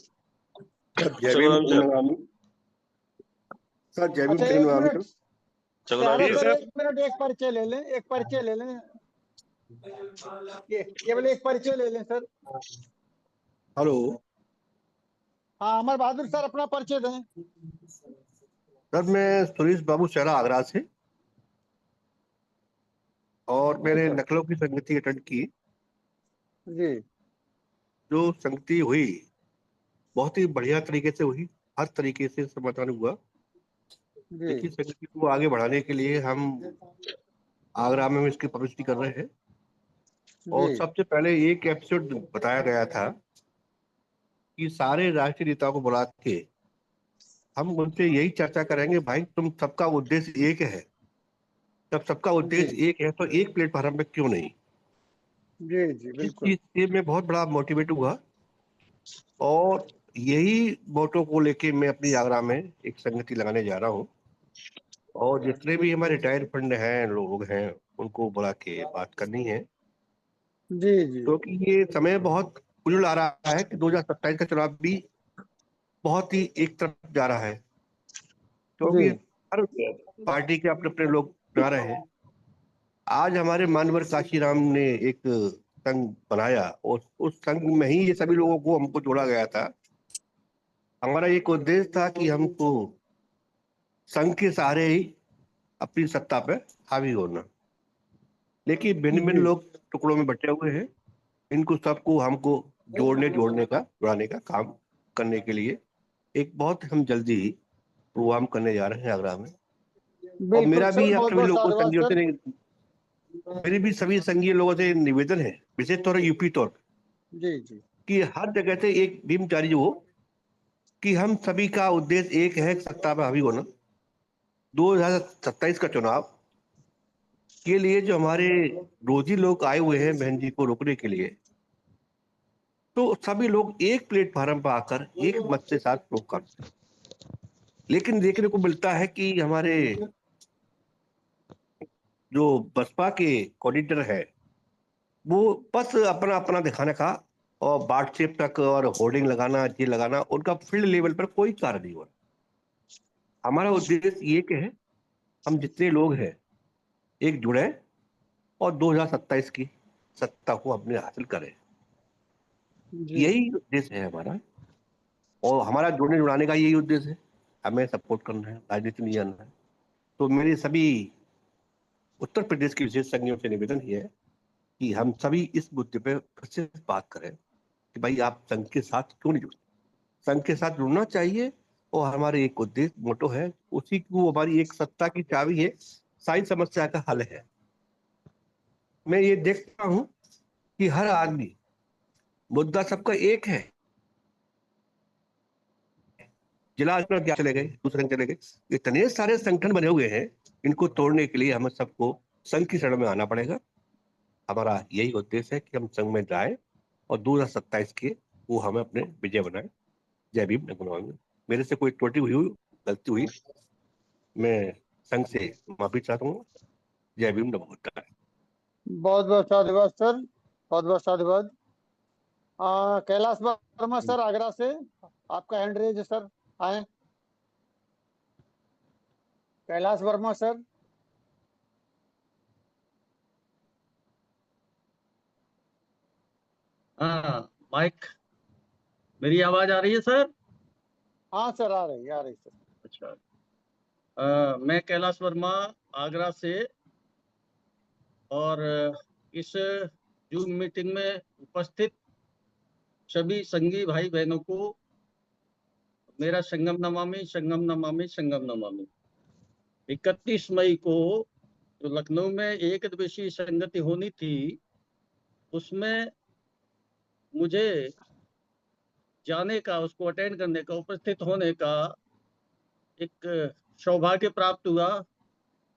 जय भीम संग्राम सर। नमामि। सर जय भीम अच्छा एक नमामि मिनट, सर। संग्राम शेरा सर। सर एक मिनट, एक परिचय ले लें, एक परिचय ले लें। केवल एक परिचय ले लें सर। हेलो हाँ अमर बहादुर सर, अपना परिचय दें। सर, मैं सुरेश बाबू शेरा आगरा से, और जी मैंने सर। लखनऊ की संगति अटेंड की। जी जो संगति हुई बहुत ही बढ़िया तरीके से हुई, हर तरीके से समाधान हुआ। जी देखिए, संगति को आगे बढ़ाने के लिए हम आगरा में इसकी पब्लिसिटी कर रहे हैं। और जी सबसे पहले एक एपिसोड बताया गया था कि सारे राष्ट्रीय नेताओं को बुला के हम उनसे यही चर्चा करेंगे, भाई तुम सबका उद्देश्य एक है, जब सबका जी उद्देश्य एक है तो एक प्लेटफॉर्म पे क्यों नहीं। जी जी इस बिल्कुल। चीज से मैं बहुत बड़ा मोटिवेट हुआ, और यही मोटो को लेके मैं अपनी आगरा में एक संगति लगाने जा रहा हूँ। और जितने भी हमारे रिटायर्ड फंड हैं, लोग हैं, उनको बुला के बात करनी है। जी जी क्योंकि ये समय बहुत उजड़ आ रहा है कि 2027 का चुनाव भी बहुत ही एक तरफ जा रहा है, क्योंकि जी हर पार्टी के अपने अपने लोग बना रहे हैं। आज हमारे मानवर काशीराम ने एक संघ बनाया, और उस संघ में ही ये सभी लोगों को हमको जोड़ा गया था। हमारा एक उद्देश्य था कि हमको संघ के सहारे ही अपनी सत्ता पे हावी होना। लेकिन भिन्न भिन्न जी लोग टुकड़ों में बटे हुए हैं, इनको सबको हमको जोड़ने का काम करने के लिए एक बहुत हम जल्दी ही प्रोग्राम करने जा रहे हैं आगरा में। और बिल्कुल मेरा सर, भी आप बहुत सभी बहुत लोगों साधुवाद संघियों सर। से मेरे भी सभी संघीय लोगों से निवेदन है, विशेष तौर पर यूपी तौर पर, जी जी कि हर जगह से एक भीम जारी हो कि हम सभी का उद्देश्य एक है, सत्ता पर हावी होना। 2027 का चुनाव के लिए जो हमारे रोजी लोग आए हुए हैं बहन जी को रोकने के लिए, तो सभी लोग एक प्लेटफॉर्म पर आकर एक मत से साथ रोक करते हैं। लेकिन देखने को मिलता है कि हमारे जो बसपा के कोऑर्डिनेटर है, वो बस अपना अपना दिखाने का और व्हाट्सएप तक और होर्डिंग लगाना, ये लगाना, उनका फील्ड लेवल पर कोई कार्य नहीं हो रहा। हमारा उद्देश्य ये कि है हम जितने लोग हैं एक जुड़े और 2027 की सत्ता को अपने हासिल करें, जी यही उद्देश्य है हमारा। और हमारा जुड़ने जुड़ाने का यही उद्देश्य है, हमें सपोर्ट करना है, राजनीति नहीं जानना है। तो मेरे सभी उत्तर प्रदेश के विशेषज्ञों से निवेदन ये है कि हम सभी इस मुद्दे पे फिर से बात करें कि भाई आप संघ के साथ क्यों नहीं जुड़ते। संघ के साथ जुड़ना चाहिए और हमारे एक उद्देश्य मोटो है, उसी को हमारी एक सत्ता की चाबी है, सारी समस्या का हल है। मैं ये देखता हूं कि हर आदमी, मुद्दा सबका एक है, जिला स्तर क्या चले गए, दूसरे चले गए, इतने सारे संगठन बने हुए हैं, इनको तोड़ने के लिए हमें सबको संघ की शरण में आना पड़ेगा। हमारा यही उद्देश्य है कि हम संघ में जाए और 2027 के वो हमें अपने विजय बनाए। जय भीम, नमो नमामि। मेरे से कोई त्रुटि हुई, गलती हुई, मैं संघ से माफी चाहता हूँ। जय भीम, नमो बुद्धाय। बहुत बहुत साधुवाद सर, बहुत बहुत साधुवाद। कैलाश वर्मा सर आगरा से, आपका हैंड रेज है सर, आए। कैलाश वर्मा सर। हाँ माइक, मेरी आवाज आ रही है सर? हाँ सर, आ रही सर। अच्छा, मैं कैलाश वर्मा आगरा से, और इस जूम मीटिंग में उपस्थित सभी संगी भाई बहनों को मेरा संगम नमामि, संगम नमामि, संगम नमामि। 31 मई को जो लखनऊ में एक दिवसीय संगति होनी थी, उसमें मुझे जाने का, उसको अटेंड करने का, उपस्थित होने का एक सौभाग्य प्राप्त हुआ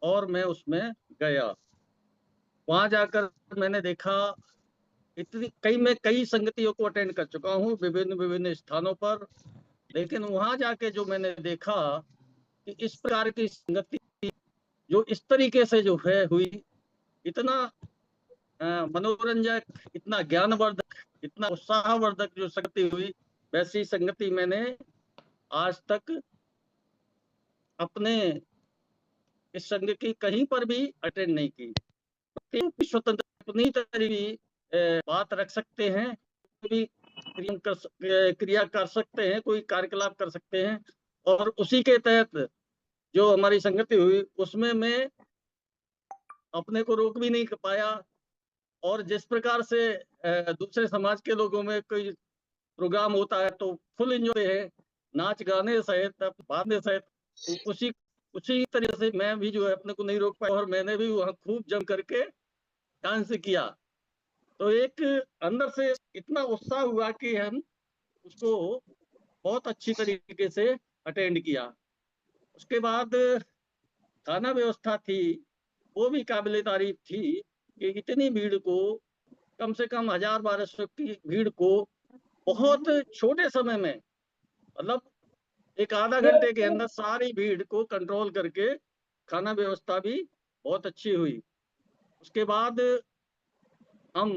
और मैं उसमें गया। वहां जाकर मैंने देखा, मैं कई संगतियों को अटेंड कर चुका हूँ विभिन्न विभिन्न स्थानों पर, लेकिन वहां जाके जो मैंने देखा कि इस प्रकार की संगति जो इस तरीके से जो है हुई, इतना मनोरंजक, इतना ज्ञानवर्धक, इतना उत्साहवर्धक जो संगति हुई, वैसी संगति मैंने आज तक अपने इस संघ की कहीं पर भी अटेंड नहीं की। स्वतंत्र अपनी तरीके बात रख सकते हैं, कोई क्रिया कर सकते हैं, कोई कार्यकलाप कर सकते हैं, और उसी के तहत जो हमारी संगति हुई उसमें मैं अपने को रोक भी नहीं पाया। और जिस प्रकार से दूसरे समाज के लोगों में कोई प्रोग्राम होता है तो फुल एंजॉय है, नाच गाने सहित, बांधने सहित, तो उसी तरह से मैं भी जो है अपने को नहीं रोक पाया और मैंने भी वहाँ खूब जम करके डांस किया। तो एक अंदर से इतना उत्साह हुआ कि हम उसको बहुत अच्छी तरीके से अटेंड किया। उसके बाद खाना व्यवस्था थी, वो भी काबिले तारीफ थी कि इतनी भीड़ को, कम से कम 1000-1200 की भीड़ को बहुत छोटे समय में, मतलब एक आधा घंटे के अंदर सारी भीड़ को कंट्रोल करके खाना व्यवस्था भी बहुत अच्छी हुई। उसके बाद हम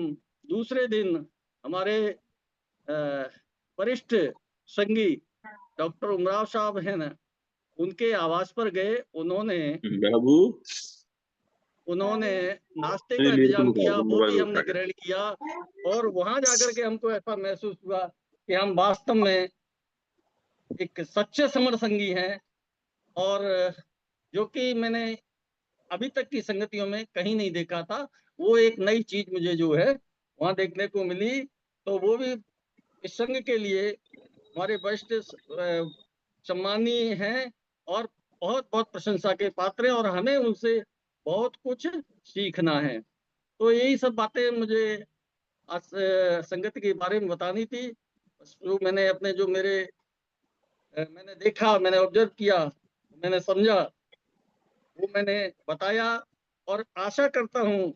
दूसरे दिन हमारे वरिष्ठ संगी डॉक्टर उमराव साहब हैं ना, उनके आवास पर गए। उन्होंने नाश्ते का इंतजाम किया, वो भी हमने ग्रहण किया। और वहां जाकर के हमको ऐसा महसूस हुआ कि हम वास्तव में एक सच्चे समर संगी हैं, और जो कि मैंने अभी तक की संगतियों में कहीं नहीं देखा था। वो एक नई चीज मुझे जो है वहां देखने को मिली। तो वो भी इस संघ के लिए हमारे वरिष्ठ सम्मानीय हैं और बहुत बहुत प्रशंसा के पात्र हैं, और हमें उनसे बहुत कुछ सीखना है। तो यही सब बातें मुझे आज संगति के बारे में बतानी थी। जो मैंने अपने जो मेरे मैंने देखा, मैंने ऑब्जर्व किया, मैंने समझा, वो मैंने बताया। और आशा करता हूं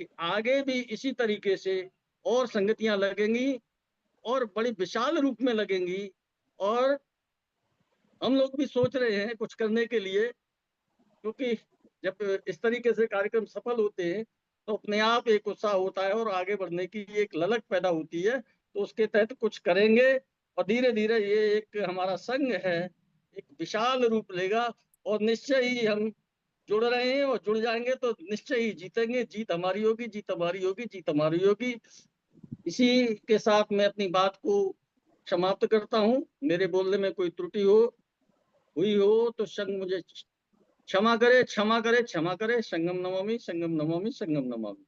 कि आगे भी इसी तरीके से और संगतियां लगेंगी और बड़ी विशाल रूप में लगेंगी। और हम लोग भी सोच रहे हैं कुछ करने के लिए, क्योंकि जब इस तरीके से कार्यक्रम सफल होते हैं तो अपने आप एक उत्साह होता है और आगे बढ़ने की एक ललक पैदा होती है। तो उसके तहत कुछ करेंगे और धीरे धीरे ये एक हमारा संघ है, एक विशाल रूप लेगा और निश्चय ही हम जुड़ रहे हैं और जुड़ जाएंगे तो निश्चय ही जीतेंगे। जीत हमारी होगी, जीत हमारी होगी, जीत हमारी होगी। इसी के साथ मैं अपनी बात को समाप्त करता हूँ। मेरे बोलने में कोई त्रुटि हुई हो तो संघ मुझे क्षमा करे, क्षमा करे, क्षमा करे। संगम नमामि, संगम नमामि, संगम नमामि।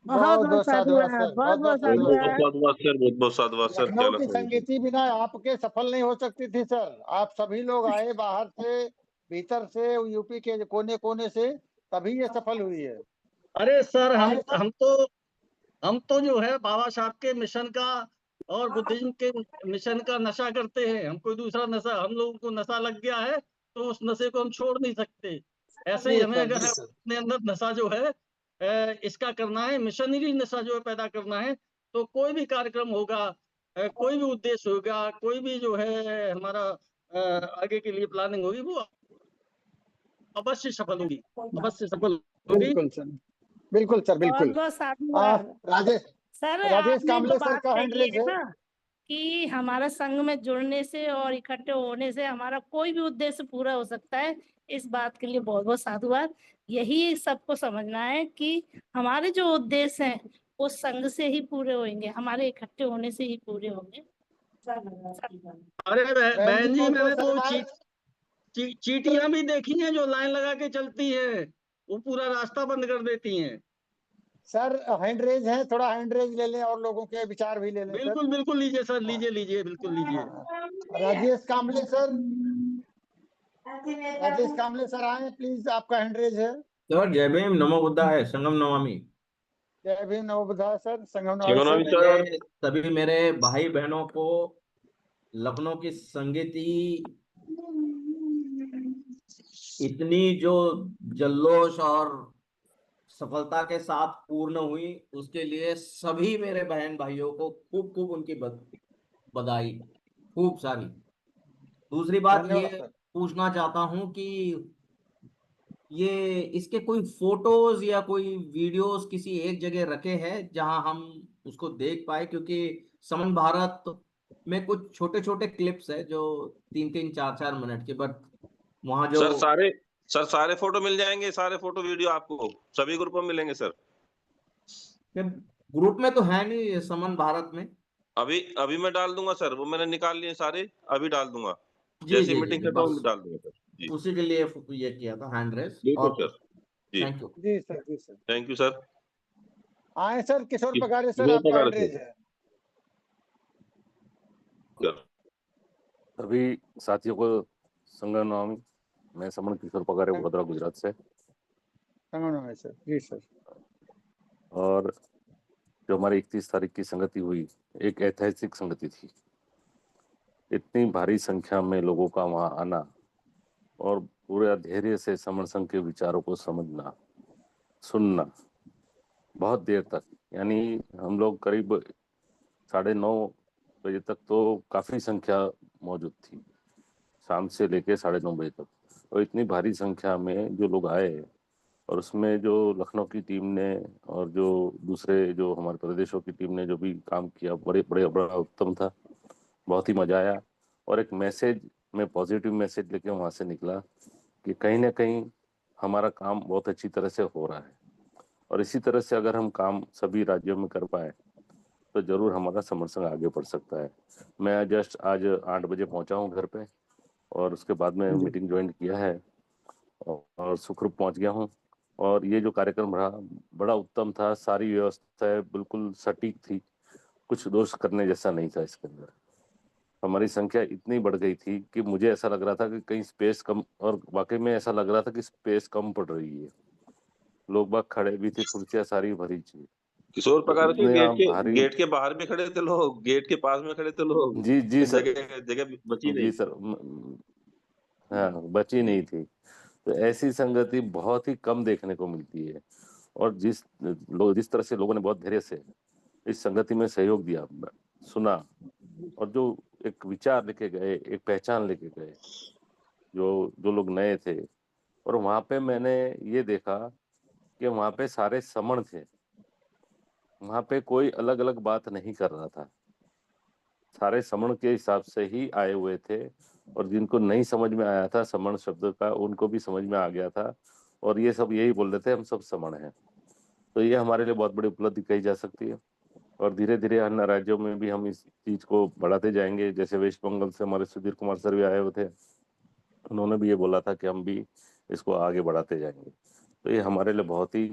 बहुत बहुत बहुत बहुत साधुवाद साधुवाद, सर, बहुत बहुत बहुत बहुत साधुवाद। साधुवाद सर, बहुत बहुत साधुवाद सर। लखनऊ क्या की संगीति बिना आपके सफल नहीं हो सकती थी सर। आप सभी लोग आए बाहर से, भीतर से, यूपी के कोने कोने से, तभी ये सफल हुई है। अरे सर, आए सर, हम तो जो है बाबा साहब के मिशन का और बुद्धिज्म के मिशन का नशा करते हैं। हम कोई दूसरा नशा, हम लोगों को नशा लग गया है तो उस नशे को हम छोड़ नहीं सकते। ऐसे ही जी हमें सर, अगर जी सर। अपने अंदर नशा जो है इसका करना है, मिशनरी नशा जो है पैदा करना है, तो कोई भी कार्यक्रम होगा, कोई भी उद्देश्य होगा, कोई भी जो है हमारा आगे के लिए प्लानिंग होगी, वो अवश्य सफल होगी, अवश्य सफल होगी। बिल्कुल सर, बिल्कुल सर, बहुत बिल्कुल। बहुत साधुवाद। राजेश सर राजेश आपने जो कामले सर बात का हैंड कही रेज है है। ना कि हमारा संघ में जुड़ने से और इकट्ठे होने से हमारा कोई भी उद्देश्य पूरा हो सकता है, इस बात के लिए बहुत बहुत साधुवाद। यही सबको समझना है कि हमारे जो उद्देश्य हैं वो संघ से ही पूरे होंगे, हमारे इकट्ठे होने से ही पूरे होंगे। अरे बहन जी बहन जी, बहुत मैंने बहुत तो धन्यवाद। चीटियां भी देखी हैं जो लाइन लगा के चलती है, वो पूरा रास्ता बंद कर देती हैं। सर हैंड रेज है, थोड़ा हैंड रेज ले लें और लोगों के विचार भी ले लें सर। बिल्कुल बिल्कुल लीजिए सर, लीजिए लीजिए, बिल्कुल लीजिए। राजेश कामले सर, राजेश कामले सर आए प्लीज, आपका हैंड रेज है। सर जय भीम, नमो बुद्धाय, संगम नमामि। जय भीम, नमो बुद्धाय सर, संगम नवाय संगम सर। नमामि सर। पहले सभी मेरे भाई बहनों को लखनऊ की संगीति इतनी जो जल्लोष और सफलता के साथ पूर्ण हुई, उसके लिए सभी मेरे बहन भाइयों को खूब खूब उनकी बधाई, खूब सारी। दूसरी बात ये धन्यवाद सर। पूछना चाहता हूं कि ये इसके कोई फोटोज या कोई वीडियोस किसी एक जगह रखे हैं जहां हम उसको देख पाए, क्योंकि समन भारत में कुछ छोटे छोटे क्लिप्स है जो 3-3, 4-4 मिनट के, बट वहां जो सर सारे फोटो मिल जाएंगे, सारे फोटो वीडियो आपको सभी ग्रुपों में मिलेंगे सर। ग्रुप में तो है नहीं समन भारत में। अभी अभी मैं डाल दूंगा सर, वो मैंने निकाल लिए सारे, अभी डाल दूंगा। जी जैसी जी जी मीटिंग जी, खत्म बस होगी डाल दूंगा सर जी। उसी के लिए ये किया था हैंड रेस। बिल्कुल और सर जी। Thank you. जी सर, जी सर। Thank you sir. आए सर, किशोर पगारे सर, किशोर आपका पगारे हैंड सर। रेज है। सभी साथियों को संगम नमामि। मैं समन किशोर पगारे, वडोदरा, गुजरात से। संगम नवाय सर, जी सर। और जो हमारी 31 तारीख की संगति हुई, एक ऐतिहासिक संगति थी। इतनी भारी संख्या में लोगों का वहां आना और पूरे धैर्य से समन संघ के विचारों को समझना, सुनना बहुत देर तक, यानी हम लोग करीब 9:30 बजे तक तो काफी संख्या मौजूद थी, शाम से लेके 9:30 बजे तक। और इतनी भारी संख्या में जो लोग आए, और उसमें जो लखनऊ की टीम ने और जो दूसरे जो हमारे प्रदेशों की टीम ने जो भी काम किया, बड़ा उत्तम था। बहुत ही मजा आया। और एक मैसेज, मैं पॉजिटिव मैसेज लेके वहां से निकला कि कहीं ना कहीं हमारा काम बहुत अच्छी तरह से हो रहा है, और इसी तरह से अगर हम काम सभी राज्यों में कर पाए तो जरूर हमारा समर संघ आगे बढ़ सकता है। मैं जस्ट आज 8 बजे पहुंचा हूं घर पे, और उसके बाद में मीटिंग ज्वाइन किया है और सुखरूप पहुंच गया हूं। और ये जो कार्यक्रम रहा बड़ा उत्तम था, सारी व्यवस्थाएं बिल्कुल सटीक थी, कुछ दोष करने जैसा नहीं था इसके अंदर। हमारी संख्या इतनी बढ़ गई थी कि मुझे ऐसा लग रहा था कि कहीं स्पेस कम, और वाकई में ऐसा लग रहा था कि स्पेस कम पड़ रही है। लोग बाग खड़े भी थे, कुर्सियां सारी भरी थी। किशोर तो पगारे सर, इतने भारी। गेट के बाहर भी खड़े थे लोग, गेट के पास में खड़े थे लोग। जी जी सर, जगह बची जी नहीं। सर। हाँ, बची नहीं थी। तो ऐसी संगति बहुत ही कम देखने को मिलती है। और जिस तरह से लोगों ने बहुत धैर्य से इस संगति में सहयोग दिया, सुना, और जो एक विचार लेके गए, एक पहचान लेके गए, जो लोग नए थे। और वहां पे मैंने ये देखा कि वहां पे सारे समण थे, वहां पे कोई अलग अलग बात नहीं कर रहा था, सारे समण के हिसाब से ही आए हुए थे, और जिनको नहीं समझ में आया था समण शब्द का उनको भी समझ में आ गया था, और ये सब यही बोल रहे थे हम सब समण हैं। तो ये हमारे लिए बहुत बड़ी उपलब्धि कही जा सकती है, और धीरे धीरे अन्य राज्यों में भी हम इस चीज को बढ़ाते जाएंगे। जैसे वेस्ट बंगाल से हमारे सुधीर कुमार सर भी आए हुए थे, उन्होंने भी ये बोला था कि हम भी इसको आगे बढ़ाते जाएंगे। तो ये हमारे लिए बहुत ही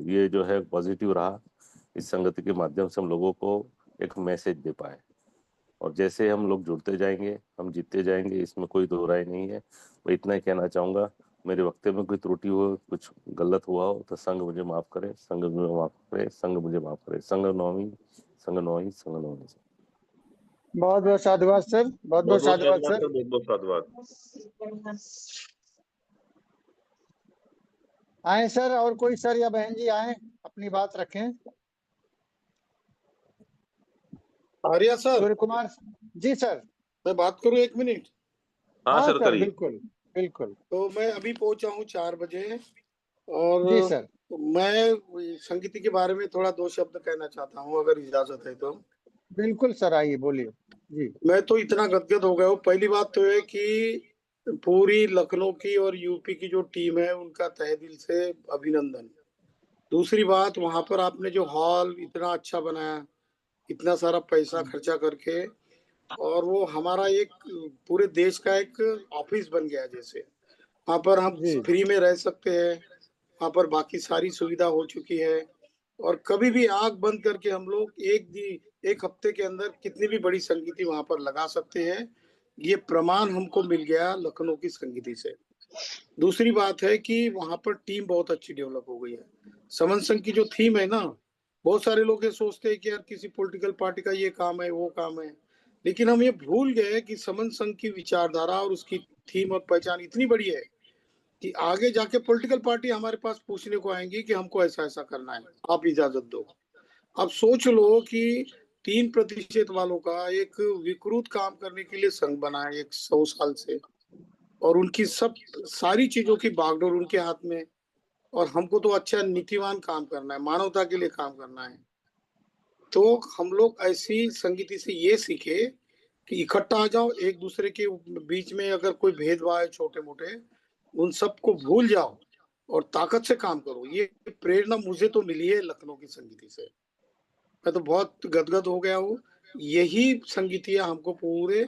ये जो है पॉजिटिव रहा, इस संगति के माध्यम से हम लोगों को एक मैसेज दे पाए, और जैसे हम लोग जुड़ते जाएंगे हम जीतते जाएंगे, इसमें कोई दो राय नहीं है। मैं इतना ही कहना चाहूंगा, मेरे वक्तव्य में कोई त्रुटि हो, कुछ गलत हुआ हो तो संघ मुझे माफ करे, संघ मुझे माफ करे, संघ मुझे माफ करे। संघ नौवीं, संघ नौवीं, संघ नौवीं। बहुत बहुत साधुवाद सर, बहुत बहुत साधुवाद सर। बहुत बहुत साधुवाद। आए सर, और कोई सर या बहन जी आए अपनी बात रखें। आर्या सर, सूर्य कुमार जी सर, मैं बात करूं 1 मिनट? हाँ सर सर करिए। बिल्कुल बिल्कुल। तो मैं अभी पहुंचा हूं 4 बजे, और जी सर। मैं संगीति के बारे में थोड़ा 2 शब्द कहना चाहता हूं, अगर इजाजत है तो। बिल्कुल सर, आइए बोलिए जी। मैं तो इतना गदगद हो गया हूँ। पहली बात तो है कि पूरी लखनऊ की और यूपी की जो टीम है उनका तहे दिल से अभिनंदन। दूसरी बात, वहां पर आपने जो हॉल इतना अच्छा बनाया, इतना सारा पैसा खर्चा करके, और वो हमारा एक पूरे देश का एक ऑफिस बन गया जैसे। वहां पर हम जी फ्री में रह सकते हैं, वहां पर बाकी सारी सुविधा हो चुकी है, और कभी भी आंख बंद करके हम लोग एक हफ्ते के अंदर कितनी भी बड़ी संगीति वहां पर लगा सकते हैं। ये प्रमाण हमको मिल गया लखनऊ की संगीति से। दूसरी बात है कि वहां पर टीम बहुत अच्छी डेवलप हो गई है। समन संघ की जो थीम है ना, बहुत सारे लोग ये सोचते हैं कि यार किसी पॉलिटिकल पार्टी का ये काम है वो काम है, लेकिन हम ये भूल गए कि समन संघ की विचारधारा और उसकी थीम और पहचान इतनी बड़ी है कि आगे जाके पॉलिटिकल पार्टी हमारे पास पूछने को आएंगी कि हमको ऐसा ऐसा करना है, आप इजाजत दो। अब सोच लो कि 3% वालों का एक विकृत काम करने के लिए संघ बना है 100 साल से, और उनकी सब सारी चीजों की बागडोर उनके हाथ में, और हमको तो अच्छा नीतिवान काम करना है, मानवता के लिए काम करना है। तो हम लोग ऐसी संगीति से ये सीखे कि इकट्ठा आ जाओ, एक दूसरे के बीच में अगर कोई भेदभाव है छोटे मोटे, उन सबको भूल जाओ और ताकत से काम करो। ये प्रेरणा मुझे तो मिली है लखनऊ की संगीति से। मैं तो बहुत गदगद हो गया हूँ। यही संगीतियां हमको पूरे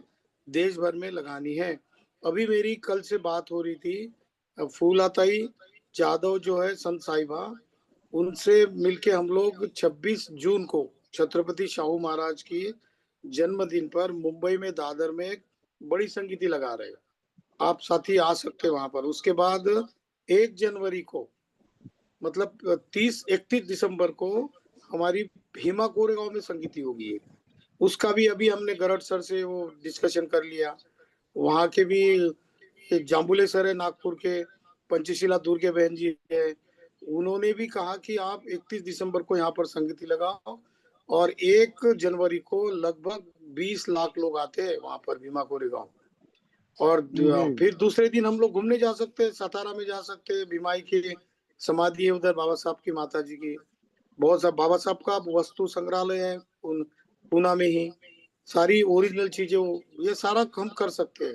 देश भर में लगानी है। अभी मेरी कल से बात हो रही थी, फूलाताई जादव जो है संत साहिबा, उनसे मिलके हम लोग 26 जून को छत्रपति शाहू महाराज की जन्मदिन पर मुंबई में दादर में एक बड़ी संगीति लगा रहे हैं। आप साथी आ सकते हैं वहां पर। उसके बाद 1 जनवरी को, मतलब 31 दिसंबर को हमारी भीमा कोरेगांव में संगीति होगी। उसका भी अभी हमने गरड सर से वो डिस्कशन कर लिया। वहाँ के भी जाम्बुले सर है नागपुर के, पंचशीला दुर्गे बहन जी है, उन्होंने भी कहा कि आप 31 दिसंबर को यहाँ पर संगीति लगाओ, और 1 जनवरी को लगभग 20 लाख लोग आते हैं वहां पर भीमा कोरेगांव। और फिर दूसरे दिन हम लोग घूमने जा सकते हैं, सतारा में जा सकते हैं, भीमाई की समाधि है उधर बाबा साहब की माता जी की। बहुत सा बाबा साहब का वस्तु संग्रहालय है पूना में ही, सारी ओरिजिनल चीजें, ये सारा हम कर सकते हैं।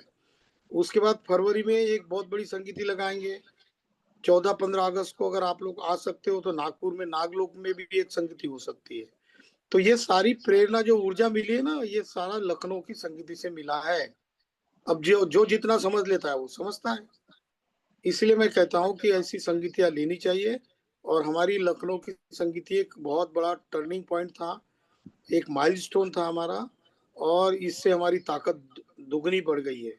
उसके बाद फरवरी में एक बहुत बड़ी संगीति लगाएंगे। 14-15 अगस्त को अगर आप लोग आ सकते हो तो नागपुर में नागलोक में भी एक संगीति हो सकती है। तो ये सारी प्रेरणा जो ऊर्जा मिली है ना, ये सारा लखनऊ की संगीति से मिला है। अब जो जितना समझ लेता है वो समझता है। इसलिए मैं कहता हूँ कि ऐसी संगीतियां लेनी चाहिए, और हमारी लखनऊ की संगीति एक बहुत बड़ा टर्निंग पॉइंट था, एक माइलस्टोन था हमारा, और इससे हमारी ताकत दुगनी बढ़ गई है।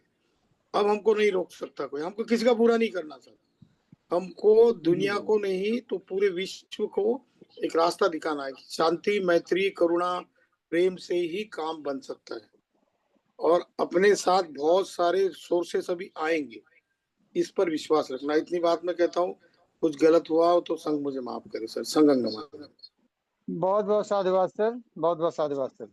अब हमको नहीं रोक सकता कोई, हमको किसी का बुरा नहीं करना चाहता। हमको दुनिया को नहीं तो पूरे विश्व को एक रास्ता दिखाना है। शांति, मैत्री, करुणा, प्रेम से ही काम बन सकता है, और अपने साथ बहुत सारे सोर्सेस अभी आएंगे, इस पर विश्वास रखना। इतनी बात मैं कहता हूँ। कुछ गलत हुआ हो तो संघ मुझे माफ करे सर। संगंगम। बहुत बहुत साधुवाद सर, बहुत बहुत साधुवाद सर।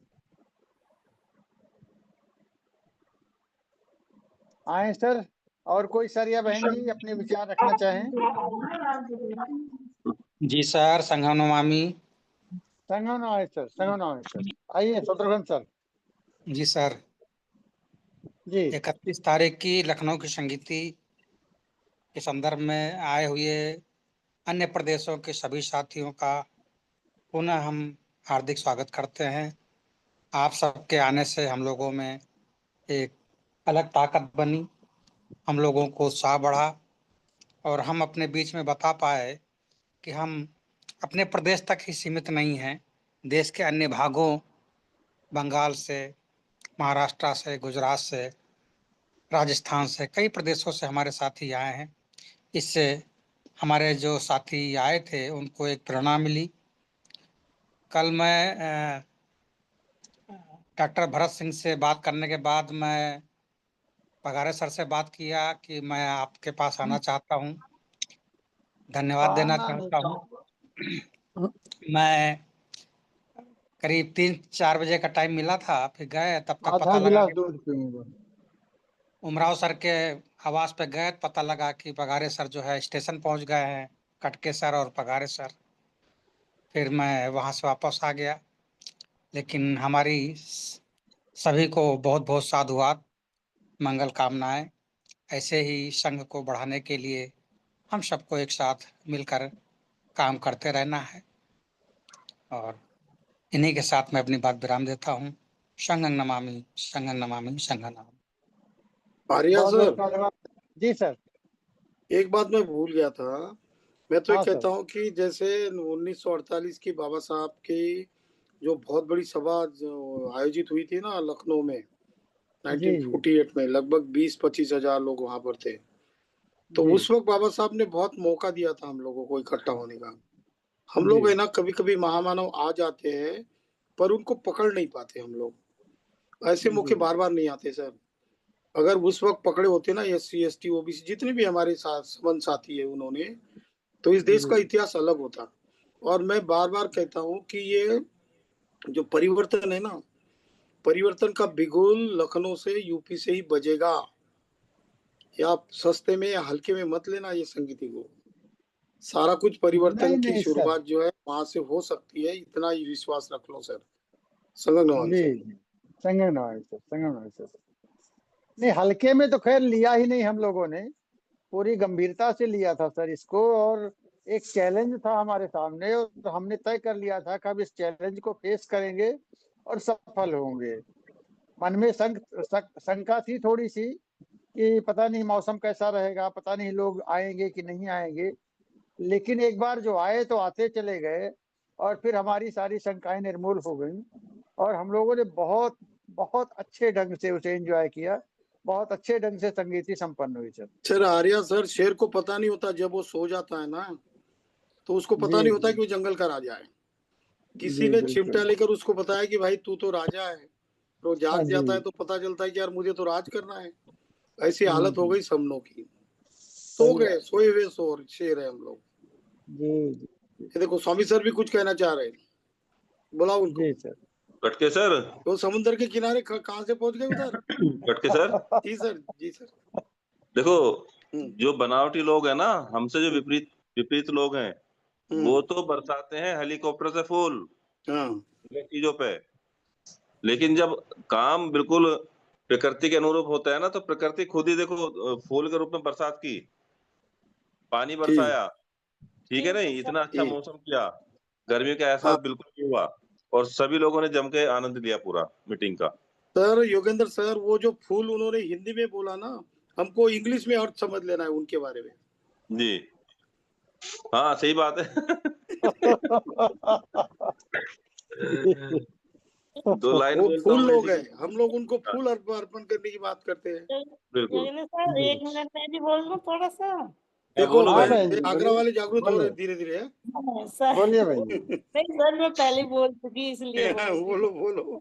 आए सर, और कोई सर या बहन जी अपने विचार रखना चाहें? जी सर, संघम नमामि। संगम नमामि सर, संगम नमामि सर। आइए शत्रुघ्न सर। जी सर, जी 31 तारीख की लखनऊ की संगीति के संदर्भ में आए हुए अन्य प्रदेशों के सभी साथियों का पुनः हम हार्दिक स्वागत करते हैं। आप सबके आने से हम लोगों में एक अलग ताकत बनी, हम लोगों को उत्साह बढ़ा और हम अपने बीच में बता पाए कि हम अपने प्रदेश तक ही सीमित नहीं हैं। देश के अन्य भागों, बंगाल से, महाराष्ट्र से, गुजरात से, राजस्थान से, कई प्रदेशों से हमारे साथी आए हैं। इससे हमारे जो साथी आए थे उनको एक प्रेरणा मिली। कल मैं डॉक्टर भरत सिंह से बात करने के बाद मैं पगारे सर से बात किया कि मैं आपके पास आना चाहता हूँ, धन्यवाद देना चाहता हूँ। मैं करीब 3-4 बजे का टाइम मिला था, फिर गए, तब तक आधा पता लगा गिलास कि दूध पीऊंगा। उमराव सर के आवास पे गए, पता लगा कि पगारे सर जो है स्टेशन पहुंच गए हैं, कटके सर और पगारे सर। फिर मैं वहां से वापस आ गया। लेकिन हमारी सभी को बहुत बहुत साधुवाद, मंगल कामनाएं। ऐसे ही संघ को बढ़ाने के लिए हम सबको एक साथ मिलकर काम करते रहना है। और इन्हीं के साथ मैं अपनी बात विराम देता हूँ। संघं नमामि, संघं नमामि, संघं नमामि। आर्या बहुत बहुत सर, धन्यवाद। जी सर। एक बात मैं भूल गया था। मैं तो ये हाँ सर। कहता हूँ कि जैसे 1948 की बाबा साहब की जो बहुत बड़ी सभा जो आयोजित हुई थी ना लखनऊ में, जी जी 1948 में लगभग 20-25 हजार लोग वहां पर थे। तो जी उस वक्त बाबा साहब ने बहुत मौका दिया था हम लोगों को इकट्ठा होने का। हम लोग जी है ना कभी कभी महामानव आ जाते हैं पर उनको पकड़ नहीं पाते हम लोग। ऐसे मौके जी बार बार नहीं आते सर। अगर उस वक्त पकड़े होते ना SC ST OBC जितने भी हमारे साथ संबंध साथी है उन्होंने, तो इस देश का जी इतिहास अलग होता। और मैं बार बार कहता हूँ कि ये जो परिवर्तन है ना, परिवर्तन का बिगुल लखनऊ से यूपी से ही बजेगा। या आप सस्ते में या हल्के में मत लेना ये संगीति को। सारा कुछ परिवर्तन नहीं की नहीं सर। शुरुआत जो है वहां से हो सकती है, इतना ही विश्वास रख लो सर। संगम नवान जी सर। जी संगम नवामि सर, संगम नवामि सर। नहीं हल्के में तो खैर लिया ही नहीं, हम लोगों ने पूरी गंभीरता से लिया था सर इसको। और एक चैलेंज था हमारे सामने और तो हमने तय कर लिया था कि अब इस चैलेंज को फेस करेंगे और सफल होंगे। मन में शंका थी थोड़ी सी कि पता नहीं मौसम कैसा रहेगा, पता नहीं लोग आएंगे कि नहीं आएंगे। लेकिन एक बार जो आए तो आते चले गए और फिर हमारी सारी शंकाएं निर्मूल हो गई और हम लोगों ने बहुत बहुत अच्छे ढंग से उसे एंजॉय किया। बहुत अच्छे ढंग से संगीति संपन्न हुई सर। सर आर्या सर, शेर को पता नहीं होता जब वो सो जाता है ना, तो उसको पता जी नहीं होता जी कि वो जंगल का राजा है। किसी जी ने चिमटा बिल्कुल। लेकर उसको बताया कि भाई तू तो राजा है, तो वो हाँ जाग जी। जाता है तो पता चलता है कि यार मुझे तो राज करना है। ऐसी हालत हो गई सबनों की। सो सही गए, बात। सोए हुए शेर है हम लोग। जी जी ये देखो स्वामी सर भी कुछ कहना चाह रहे हैं, बुलाओ उनको। जी सर। कटके सर, तो समुद्र के किनारे कहाँ से पहुंच गए उधर? कटके सर, जी सर, जी सर। देखो हम्म, जो बनावटी लोग हैं ना, हमसे जो विपरीत विपरीत लोग हैं, वो तो बरसाते हैं हेलीकॉप्टर से फूल हाँ ये चीजों पे। लेकिन जब काम बिल्कुल प्रकृति के अनुरूप होता है ना, तो प्रकृति खुद ही देखो फूल के रूप में बरसात की, पानी ठीक बरसाया। ठीक है नहीं, इतना अच्छा ठीक। मौसम किया, गर्मी का हाँ एहसास बिल्कुल नहीं हुआ और सभी लोगों ने जम के आनंद लिया पूरा मीटिंग का। सर योगेंद्र सर, वो जो फूल उन्होंने हिंदी में बोला ना, हमको इंग्लिश में अर्थ समझ लेना है उनके बारे में। जी हाँ, सही बात है। दो लाइन वो बोलता फूल हूँ मैं लोग इसी हैं, की। हम लोग उनको हाँ, फूल अर्पण करने की बात करते हैं। बिल्कुल। योगेंद्र सर, 1 मिनट में भी बोल दूं थोड़ा सा? हाँ, देखो बोलो हाँ बहन। बहन जी आगरा बोलिए। वाले जागरूक हो रहे बोलिए हैं धीरे धीरे। हाँ, सर। बोलिए बहन जी। नहीं सर, मैं पहले बोल चुकी इसलिए बोल रही बोलो हूँ। बोलो।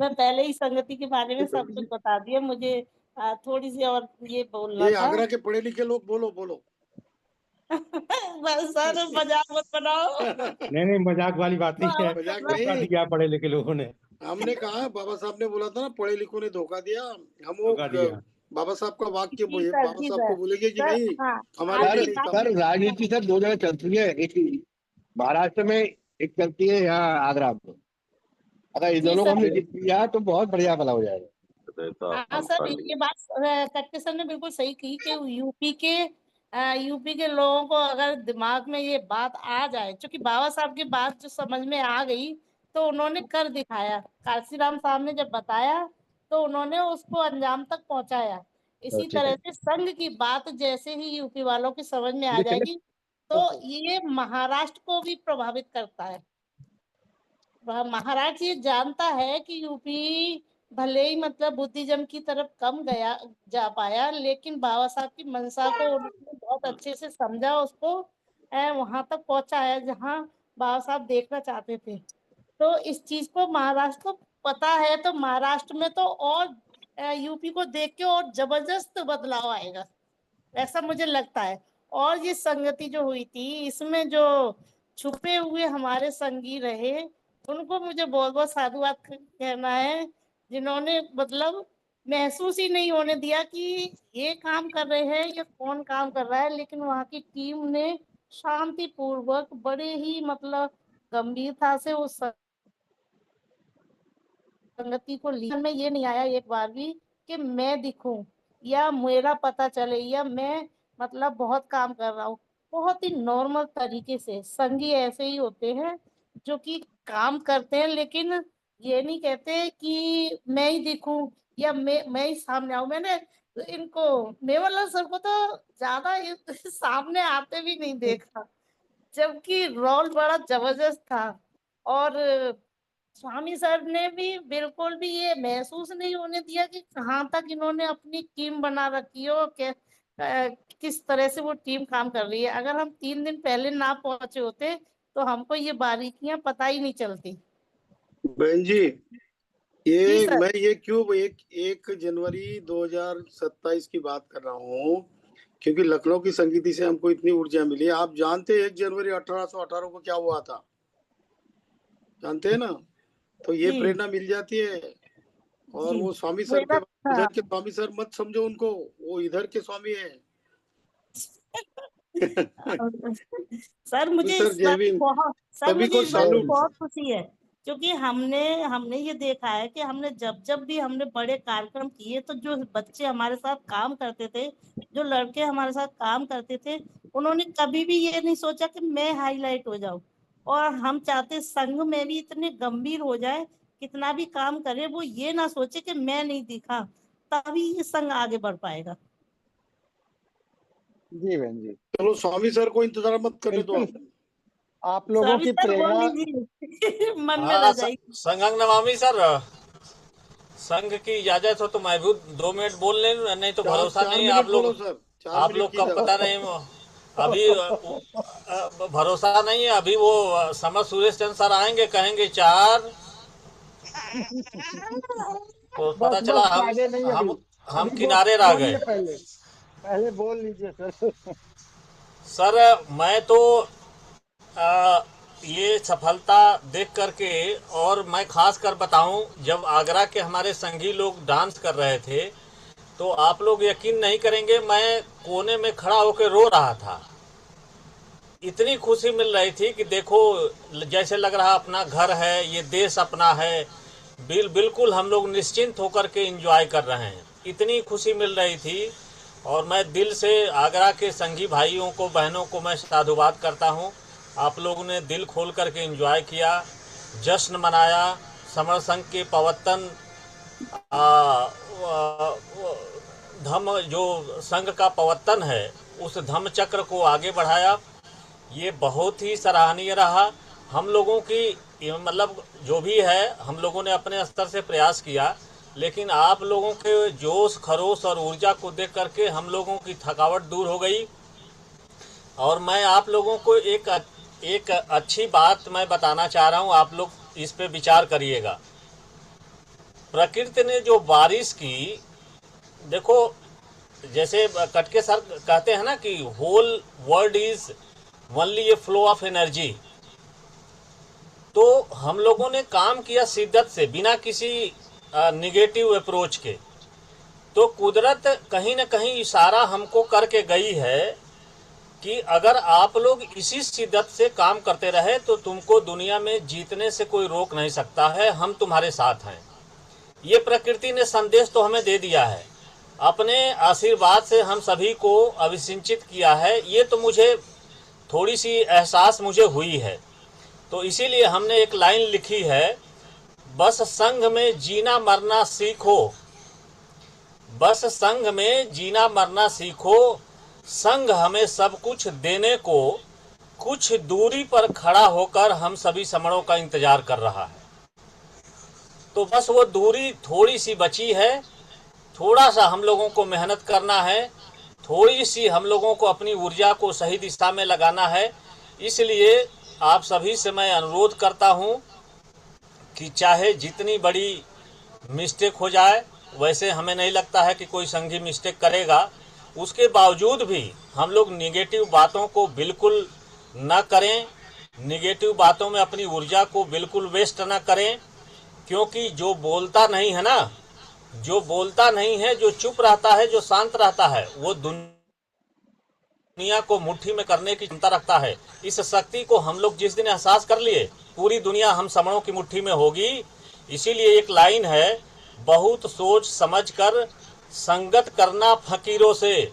मैं पहले ही संगति के बारे में सब कुछ बता दिया। मुझे थोड़ी सी और ये बोलना ये था। आगरा के पढ़े लिखे लोग, बोलो बोलो। बस सर मजाक मत बनाओ। नहीं मजाक वाली बात नहीं है। मजाक धोखा नहीं, दिया पढ़े लिखे लोगों ने, हमने कहा बाबा साहब ने बोला था ना पढ़े लिखों ने धोखा दिया। हम वो धोखा दिया। बाबा साहब का वाक्य जी बोलिए, सर, बाबा जी साहब सर। को बोलेंगे कि सर, नहीं हाँ, हमारे आपकी लिए नहीं बात था। सर राजनीति सर दो जगह चलती है, एक महाराष्ट्र में, एक चलती है यहाँ आगरा में। अगर इन जी दोनों को सर। हमने जीत लिया तो बहुत बढ़िया भला हो जाएगा। हाँ सर, ये बात कटके सर ने बिल्कुल सही की कि यूपी के लोगों को अगर दिमाग में ये बात आ जाए, क्योंकि बाबा साहब की बात जो समझ में आ गई तो उन्होंने कर दिखाया। काशीराम साहब ने जब बताया तो उन्होंने उसको अंजाम तक पहुंचाया। इसी ठीक तरह है। से संघ की बात जैसे ही यूपी वालों की समझ में आ चलिए, जाएगी तो ये महाराष्ट्र को भी प्रभावित करता है। महाराष्ट्र ये जानता है कि यूपी भले ही मतलब बुद्धिज्म की तरफ कम जा पाया, लेकिन बाबा साहब की मंशा को उन्होंने बहुत अच्छे से समझा, उसको वहां तक पहुंचाया जहां बाबा साहब देखना चाहते थे। तो इस चीज को महाराष्ट्र को पता है, तो महाराष्ट्र में तो और यूपी को देख के और जबरदस्त बदलाव आएगा, ऐसा मुझे लगता है। और ये संगति जो हुई थी, इसमें जो छुपे हुए हमारे संगी रहे, उनको मुझे बहुत बहुत साधुवाद कहना है, जिन्होंने मतलब महसूस ही नहीं होने दिया कि ये काम कर रहे हैं या कौन काम कर रहा है। लेकिन वहाँ की टीम ने शांति पूर्वक बड़े ही मतलब गंभीरता से उस संगति को लिया। में ये नहीं आया एक बार भी कि मैं दिखूं या मेरा पता चले या मैं मतलब बहुत काम कर रहा हूँ। बहुत ही नॉर्मल तरीके से संगी ऐसे ही होते हैं जो कि काम करते हैं, लेकिन ये नहीं कहते कि मैं ही दिखूं या मैं ही सामने आऊं। मैंने इनको मेवालाल सर को तो ज्यादा सामने आते भी नहीं देखा, जबकि रोल बड़ा जबरदस्त था। और स्वामी सर ने भी बिल्कुल भी ये महसूस नहीं होने दिया कि कहाँ तक इन्होंने अपनी टीम बना रखी हो, किस तरह से वो टीम काम कर रही है। अगर हम 3 दिन पहले ना पहुंचे होते तो हमको ये बारीकियां पता ही नहीं चलती। बहन जी, जी ये सर। मैं ये क्यों 1 जनवरी 2027 की बात कर रहा हूँ, क्योंकि लखनऊ की संगीति से हमको इतनी ऊर्जा मिली। आप जानते हैं 1 जनवरी 1818 को क्या हुआ था, जानते हैं ना? तो ये जी प्रेरणा मिल जाती है। और जी वो स्वामी सर मेरा के इधर के स्वामी सर मत समझो उनको, वो इधर के स्वामी है। सर मुझे सर इस जय बात की भीम, बहुत सभी को इस बात की सैल्यूट। बहुत खुशी है, क्योंकि हमने ये देखा है कि हमने जब भी हमने बड़े कार्यक्रम किए तो जो बच्चे हमारे साथ काम करते थे, जो लड़के हमारे साथ काम करते थे, उन्होंने कभी भी ये नहीं सोचा कि मैं हाईलाइट हो जाऊं। और हम चाहते संघ में भी इतने गंभीर हो जाए, कितना भी काम करे वो ये ना सोचे कि मैं नहीं दिखा, तभी ये संघ आगे बढ़ पाएगा। जी बहन जी, चलो स्वामी सर को इंतजार मत करने दो आप। आप लोगों स्वामी की सर बोल प्रेरणा। लीजिए मन में हाँ, रह जाएगी। संघंग नमामि सर, संघ की इजाजत हो तो मैं भी 2 मिनट बोल ले, नहीं तो भरोसा 4 नहीं है मिनट बोलो सर, 4 आप मिनट लोग की का इजाजत। पता नहीं अभी भरोसा नहीं है। अभी वो समर सुरेश चंद्र सर आएंगे, कहेंगे 4 तो पता बस चला बस आगे नहीं, हम अभी किनारे रह बोलिए, गए। पहले बोल लीजिए सर। सर मैं तो ये सफलता देख करके, और मैं खास कर बताऊं, जब आगरा के हमारे संगी लोग डांस कर रहे थे तो आप लोग यकीन नहीं करेंगे, मैं कोने में खड़ा होकर रो रहा था। इतनी खुशी मिल रही थी कि देखो जैसे लग रहा अपना घर है, ये देश अपना है। बिल्कुल हम लोग निश्चिंत होकर के एंजॉय कर रहे हैं, इतनी खुशी मिल रही थी। और मैं दिल से आगरा के संगी भाइयों को, बहनों को मैं साधुवाद करता हूं। आप लोगों ने दिल खोल करके एंजॉय किया, जश्न मनाया, समर संघ के पवर्तन धम्म जो संघ का पवर्तन है उस धम्म चक्र को आगे बढ़ाया। ये बहुत ही सराहनीय रहा। हम लोगों की मतलब जो भी है, हम लोगों ने अपने स्तर से प्रयास किया, लेकिन आप लोगों के जोश खरोश और ऊर्जा को देख करके हम लोगों की थकावट दूर हो गई। और मैं आप लोगों को एक अच्छी बात मैं बताना चाह रहा हूँ, आप लोग इस पे विचार करिएगा। प्रकृति ने जो बारिश की, देखो जैसे कटके सर कहते हैं ना कि whole world is only a flow of energy, तो हम लोगों ने काम किया शिद्दत से, बिना किसी निगेटिव अप्रोच के। तो कुदरत कहीं न कहीं इशारा हमको करके गई है कि अगर आप लोग इसी शिद्दत से काम करते रहे तो तुमको दुनिया में जीतने से कोई रोक नहीं सकता है, हम तुम्हारे साथ हैं। ये प्रकृति ने संदेश तो हमें दे दिया है, अपने आशीर्वाद से हम सभी को अभिसिंचित किया है। ये तो मुझे थोड़ी सी एहसास मुझे हुई है, तो इसीलिए हमने एक लाइन लिखी है, बस संघ में जीना मरना सीखो, बस संघ में जीना मरना सीखो, संघ हमें सब कुछ देने को कुछ दूरी पर खड़ा होकर हम सभी समणों का इंतजार कर रहा है। तो बस वो दूरी थोड़ी सी बची है, थोड़ा सा हम लोगों को मेहनत करना है, थोड़ी सी हम लोगों को अपनी ऊर्जा को सही दिशा में लगाना है। इसलिए आप सभी से मैं अनुरोध करता हूं कि चाहे जितनी बड़ी मिस्टेक हो जाए, वैसे हमें नहीं लगता है कि कोई संघी मिस्टेक करेगा, उसके बावजूद भी हम लोग निगेटिव बातों को बिल्कुल न करें, निगेटिव बातों में अपनी ऊर्जा को बिल्कुल वेस्ट न करें, क्योंकि जो बोलता नहीं है ना, जो बोलता नहीं है, जो चुप रहता है, जो शांत रहता है, वो दुनिया को मुट्ठी में करने की क्षमता रखता है। इस शक्ति को हम लोग जिस दिन एहसास कर लिए, पूरी दुनिया हम समणों की मुट्ठी में होगी। इसीलिए एक लाइन है, बहुत सोच समझकर संगत करना फकीरों से,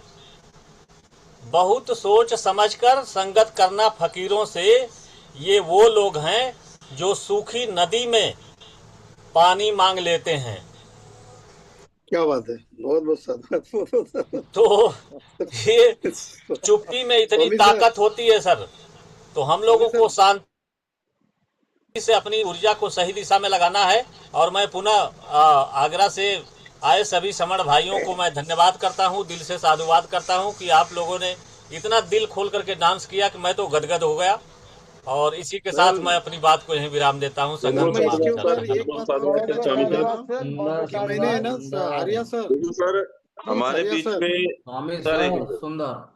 बहुत सोच समझकर संगत करना फकीरों से। ये वो लोग हैं जो सूखी नदी में पानी मांग लेते हैं। क्या बात है, बहुत बहुत साधुवाद। तो ये चुप्पी में इतनी ताकत होती है सर, तो हम लोगों को शांति से अपनी ऊर्जा को सही दिशा में लगाना है। और मैं पुनः आगरा से आए सभी समण भाइयों को मैं धन्यवाद करता हूं, दिल से साधुवाद करता हूं कि आप लोगों ने इतना दिल खोल करके डांस किया कि मैं तो गदगद हो गया। और इसी के साथ मैं अपनी बात को यहीं विराम देता हूँ। मैंने है ना आर्या सर, हमारे बीच में सुंदर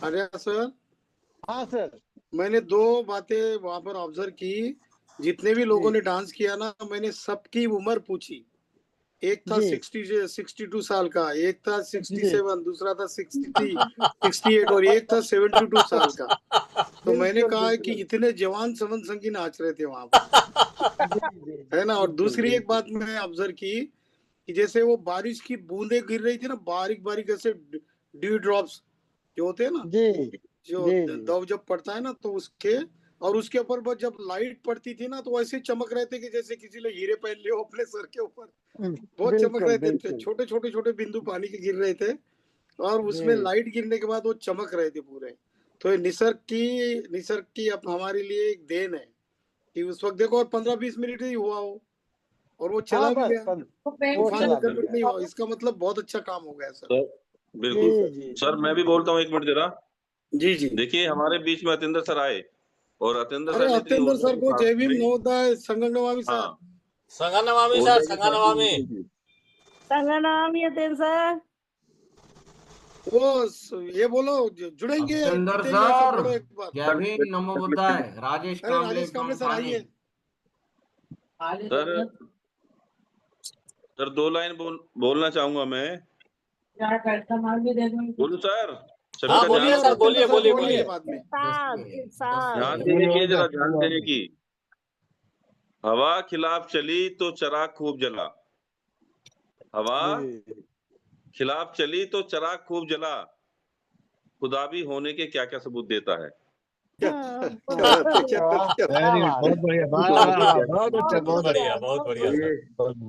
आर्या सर, हाँ सर, मैंने दो बातें वहां पर ऑब्जर्व की। जितने भी लोगों ने डांस किया ना, मैंने सबकी उम्र पूछी। एक था 62 साल का, एक था 67, दूसरा था 63, 68 और एक था 72 साल का। तो मैंने कहा कि इतने जवान समन संगी नाच रहे थे वहां पर, है ना। और दूसरी एक बात मैं ऑब्जर्व की कि जैसे वो बारिश की बूंदें गिर रही थी ना, बारीक बारीक ऐसे ड्यू ड्रॉप्स जो होते हैं ना, जो दव जब पड़ता है ना, तो उसके और उसके ऊपर जब लाइट पड़ती थी ना, तो ऐसे चमक रहे थे कि जैसे किसी ने हीरे पहन लिए हो अपने सर के ऊपर। बहुत चमक रहे थे, छोटे छोटे छोटे बिंदु पानी के गिर रहे थे और उसमें लाइट गिरने के बाद वो चमक रहे थे पूरे। तो ये निसर्ग की अब हमारे लिए एक देन है कि उस वक्त देखो, और 15-20 मिनट ही हुआ हो और वो चला भी गया, तूफान नहीं हुआ। इसका मतलब बहुत अच्छा काम हो गया सर। बिल्कुल सर, मैं भी बोलता हूँ 1 मिनट जरा। जी जी, देखिए हमारे बीच में अतेंद्र सर आए और अतेंद्र सर को जय भीम नवोदय संगनवामी सर, संगनवामी सर, संगनवामी, संगनवामी अतेंद्र सर। वो ये बोलो जुड़ेंगे अतेंद्र सर, जय भीम नमो बुद्धाय। राजेश कांबले सर आइए। सर 2 लाइन बोलना चाहूंगा मैं। बोलूं सर? हाँ बोलिए सर, बोलिए बोलिए बोलिए। ध्यान देने की, जरा ध्यान देने की। हवा खिलाफ चली तो चराग खूब जला, हवा खिलाफ चली तो चराग खूब जला, खुदा भी होने के क्या क्या सबूत देता है। बहुत बढ़िया, बहुत अच्छा, बहुत बढ़िया, बहुत बढ़िया।